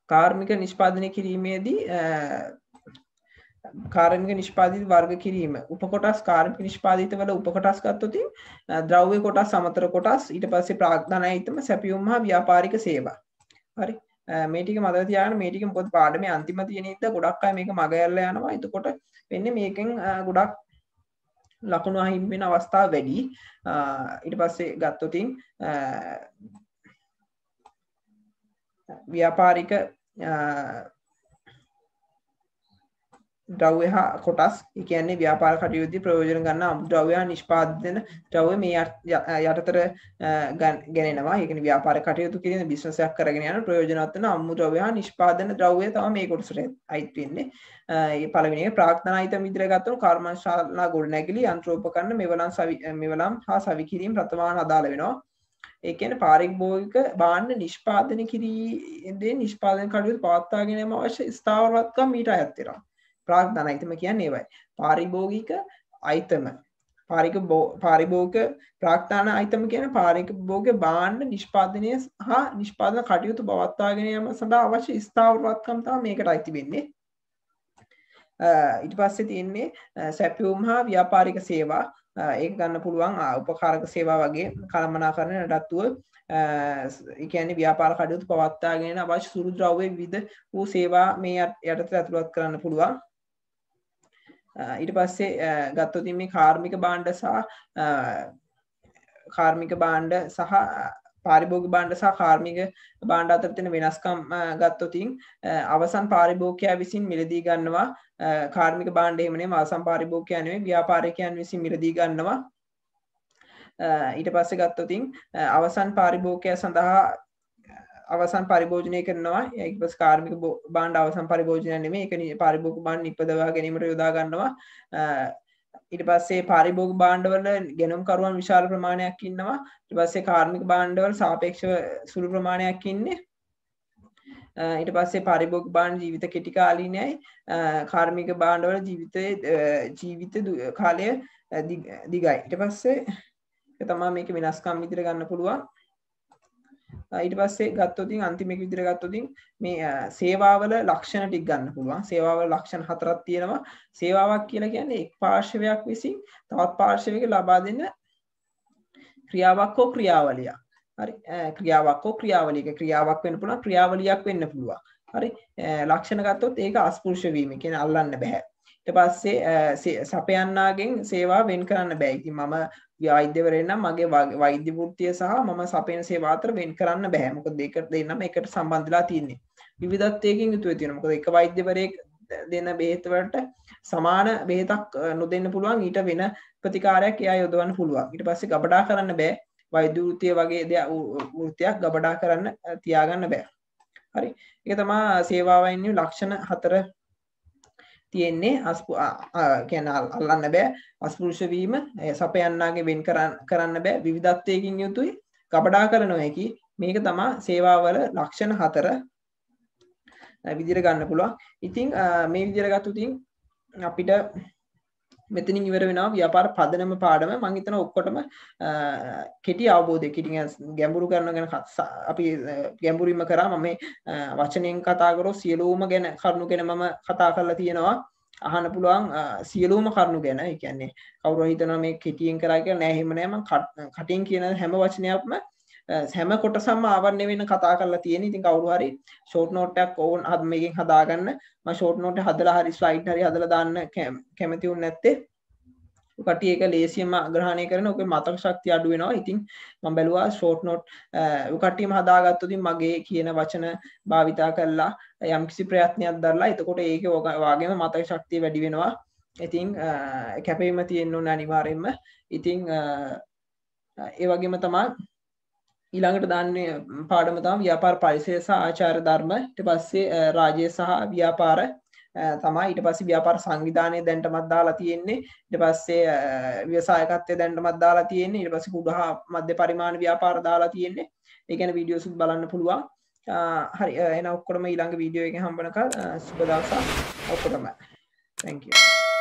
කාර්මික නිෂ්පාදනය කිරීමේදී කාර්මික නිෂ්පාදිත වර්ග කිරීම උපකොටස් කාර්මික නිෂ්පාදිත වල උපකොටස් ගත්තොත් ද්‍රව්‍ය කොටස් අමතර කොටස් ඊට පස්සේ ප්‍රාග්ධන අයිතම සැපයුම් හා ව්‍යාපාරික සේවා. හරි. මේ ටික මතක තියාගන්න. මේ ටික මොකද පාඩමේ අන්තිම තියෙන ඉඳ ගොඩක් අය මේක මග ඇරලා යනවා. එතකොට වෙන්නේ මේකෙන් ගොඩක් ලකුණු අහිමි වෙන අවස්ථා වැඩි. ඊට පස්සේ ගත්තොත් ව්‍යාපාරික ද්‍රව්‍ය හා කොටස් ඒ කියන්නේ ව්‍යාපාර කටයුතුදී ප්‍රයෝජන ගන්න අමුද්‍රව්‍ය හා නිෂ්පාදන ද්‍රව්‍ය මේ යටතට ගෙනෙනවා. ඒ කියන්නේ ව්‍යාපාර කටයුතු කියන බිස්නස් එකක් කරගෙන යන ප්‍රයෝජනවත් වෙන අමුද්‍රව්‍ය හා නිෂ්පාදන ද්‍රව්‍ය තමයි මේ කොටසට අයිති වෙන්නේ. මේ පළවෙනි එක ප්‍රාග්ධන අයිතම විදිහට ගත්තොත් කර්මශාලා ගොඩනැගිලි යන්ත්‍රෝපකරණ මෙවලම් හා සවි කිරීම ප්‍රථමාන අදාළ වෙනවා. ඒ කියන්නේ පාරිභෝගික භාණ්ඩ නිෂ්පාදනය කිරීමේදී නිෂ්පාදන කටයුතු පවත්වාගෙන යාම අවශ්‍ය ස්ථාවරත්වම් ඊට අයත් වෙනවා. ප්‍රාග්ධන අයිතම කියන්නේ ඒවයි. පාරිභෝගික අයිතම පාරිභෝගික ප්‍රාග්ධන අයිතම කියන්නේ පාරිභෝගික භාණ්ඩ නිෂ්පාදනය හා නිෂ්පාදන කටයුතු පවත්වාගෙන යාම සඳහා අවශ්‍ය ස්ථාවරත්වම් තමයි මේකට අයිති වෙන්නේ. ඊට පස්සේ තියෙන්නේ සැපයුම් හා ව්‍යාපාරික සේවා. ඒක ගන්න පුළුවන් උපකාරක සේවා වගේ කළමනාකරණ නඩත්තුව ඒ කියන්නේ ව්‍යාපාර කටයුතු පවත්වාගෙන අවශ්‍ය සුළු ද්‍රව්‍ය විවිධ වූ සේවා මේ යටතට ඇතුළත් කරන්න පුළුවන්. ඊට පස්සේ ගත්තොත් මේ කාර්මික භාණ්ඩ සහ පාරිභෝගික භාණ්ඩ සහ කාර්මික භාණ්ඩ අතර තියෙන වෙනස්කම් ගත්තොත් අවසන් පාරිභෝගිකයා විසින් මිලදී ගන්නවා කාර්මික භාණ්ඩ එහෙම නෙමෙයි අවසන් පාරිභෝගිකයා නෙමෙයි ව්‍යාපාරිකයන් විසින් මිලදී ගන්නවා. ඊට පස්සේ ගත්තොත් අවසන් පාරිභෝගිකයා සඳහා අවසන් පරිභෝජනය කරනවා. ඊට පස්සේ කාර්මික භාණ්ඩ අවසන් පරිභෝජනය නෙමෙයි ඒක පාරිභෝගික භාණ්ඩ නිපදවා ගැනීමට යොදා ගන්නවා. ඊට පස්සේ පාරිභෝගික භාණ්ඩවල ගෙනුම්කරුවන් විශාල ප්‍රමාණයක් ඉන්නවා. ඊට පස්සේ කාර්මික භාණ්ඩවල සාපේක්ෂව සුළු ප්‍රමාණයක් ඉන්නේ. ඊට පස්සේ පාරිභෝගික භාණ්ඩ ජීවිත කෙටි කාලීනයි. කාර්මික භාණ්ඩවල ජීවිත කාලය දිගයි. ඊට පස්සේ ඒක තමයි මේකේ වෙනස්කම් විදිහට ගන්න පුළුවන්. ඊට පස්සේ ගත්තොත් අන්තිම එක විදිහට ගත්තොත් මේ සේවාවල ලක්ෂණ ටික ගන්න පුළුවන්. සේවාවල ලක්ෂණ හතරක් තියෙනවා. සේවාවක් කියලා කියන්නේ එක් පාර්ශවයක් විසින් තවත් පාර්ශවයක ලබා දෙන ක්‍රියාවක් හෝ ක්‍රියාවලියක්. හරි. ක්‍රියාවක් හෝ ක්‍රියාවලියක ක්‍රියාවක් වෙන්න පුළුවන් ක්‍රියාවලියක් වෙන්න පුළුවන්. හරි. ලක්ෂණ ගත්තොත් ඒක අස්පෘශ්‍ය වීම කියන්නේ අල්ලන්න බෑ. ඊට පස්සේ සපයන්නාගෙන් සේවා වෙන් කරන්න බෑ. ඉතින් මම වෛද්‍යවරයෙක් නම් මගේ වෛද්‍ය වෘත්තිය සහ මම සපයන සේවා අතර වෙන් කරන්න බෑ. මොකද ඒක දෙන්නම එකට සම්බන්ධලා තියෙන්නේ. විවිධත්වයකින් යුතුව තියෙනවා. මොකද එක වෛද්‍යවරයෙක් දෙන බෙහෙත් වලට සමාන බෙහෙතක් නොදෙන්න පුළුවන්. ඊට වෙන ප්‍රතිකාරයක් එයා යොදවන්න පුළුවන්. ඊට පස්සේ ගබඩා කරන්න බෑ. වෛද්‍ය වෘත්තිය වගේ වෘත්තියක් ගබඩා කරන්න තියාගන්න බෑ. හරි. ඒක තමයි සේවාවයින් ලක්ෂණ හතර තියෙන්නේ. කියන්නේ අල්ලන්න බෑ, අස්පෘශ්‍ය වීම, සපයන්නාගේ වෙන් කරන්න බෑ, විවිධත්වයකින් යුතුයි, ගබඩා කරනවා හැකි. මේක තමයි සේවාවල ලක්ෂණ හතර විදිහට ගන්න පුළුවන්. ඉතින් මේ විදිහට ගත්තොත් අපිට මෙතනින් ඉවර වෙනවා ව්‍යාපාර පදනම පාඩම. මම හිතනවා ඔක්කොටම කෙටි අවබෝධයක් ඉතින් ගැඹුරු කරන ගැන අපි ගැඹුරින්ම කරා. මම මේ වචනෙන් කතා කරොත් සියලුම ගැන කරුණු ගැන මම කතා කරලා තියෙනවා. අහන්න පුළුවන් සියලුම කරුණු ගැන. ඒ කියන්නේ කවුරු හිතනවා මේ කෙටියෙන් කරා කියලා නෑ. එහෙම නෑ. මම කටින් කියන හැම වචනයක්ම හැම කොටසක්ම ආවරණය වෙන කතා කරලා තියෙන. ඉතින් කවුරු හරි ෂෝට් නෝට් එකක් ඕන මේකෙන් හදාගන්න. මම ෂෝට් නෝට් එක හදලා හරි ස්ලයිඩ් හරි හදලා දාන්න කැමති වුනේ නැත්තේ කට්ටිය ඒක ලේසියෙන්ම අග්‍රහණය කරන ඔකේ මතක ශක්තිය අඩු වෙනවා. ඉතින් මම බැලුවා ෂෝට් නෝට් කට්ටියම හදාගත්තොත් මගේ කියන වචන භාවිතා කරලා යම්කිසි ප්‍රයත්නයක් දරලා එතකොට ඒකේ වාගේම මතක ශක්තිය වැඩි වෙනවා. ඉතින් කැපවීම තියෙන්න ඕන අනිවාර්යෙන්ම. ඉතින් ඒ වගේම තමයි ඊළඟට දාන්නේ පාඩම තමයි ව්‍යාපාර පරිසරය සහ ආචාර ධර්ම. ඊට පස්සේ රාජ්‍ය සහ ව්‍යාපාර තමයි. ඊට පස්සේ ව්‍යාපාර සංවිධානය දැන්ටමත් දාලා තියෙන්නේ. ඊට පස්සේ ව්‍යවසායකත්වය දැන්ටමත් දාලා තියෙන්නේ. ඊට පස්සේ කුඩා හා මධ්‍ය පරිමාණ ව්‍යාපාර දාලා තියෙන්නේ. ඒ කියන්නේ වීඩියෝස් බලන්න පුළුවන්. හරි එහෙනම් ඔක්කොටම ඊළඟ වීඩියෝ එකෙන් හම්බ වෙනකල් සුබ දවසක් ඔක්කොටම. Thank you.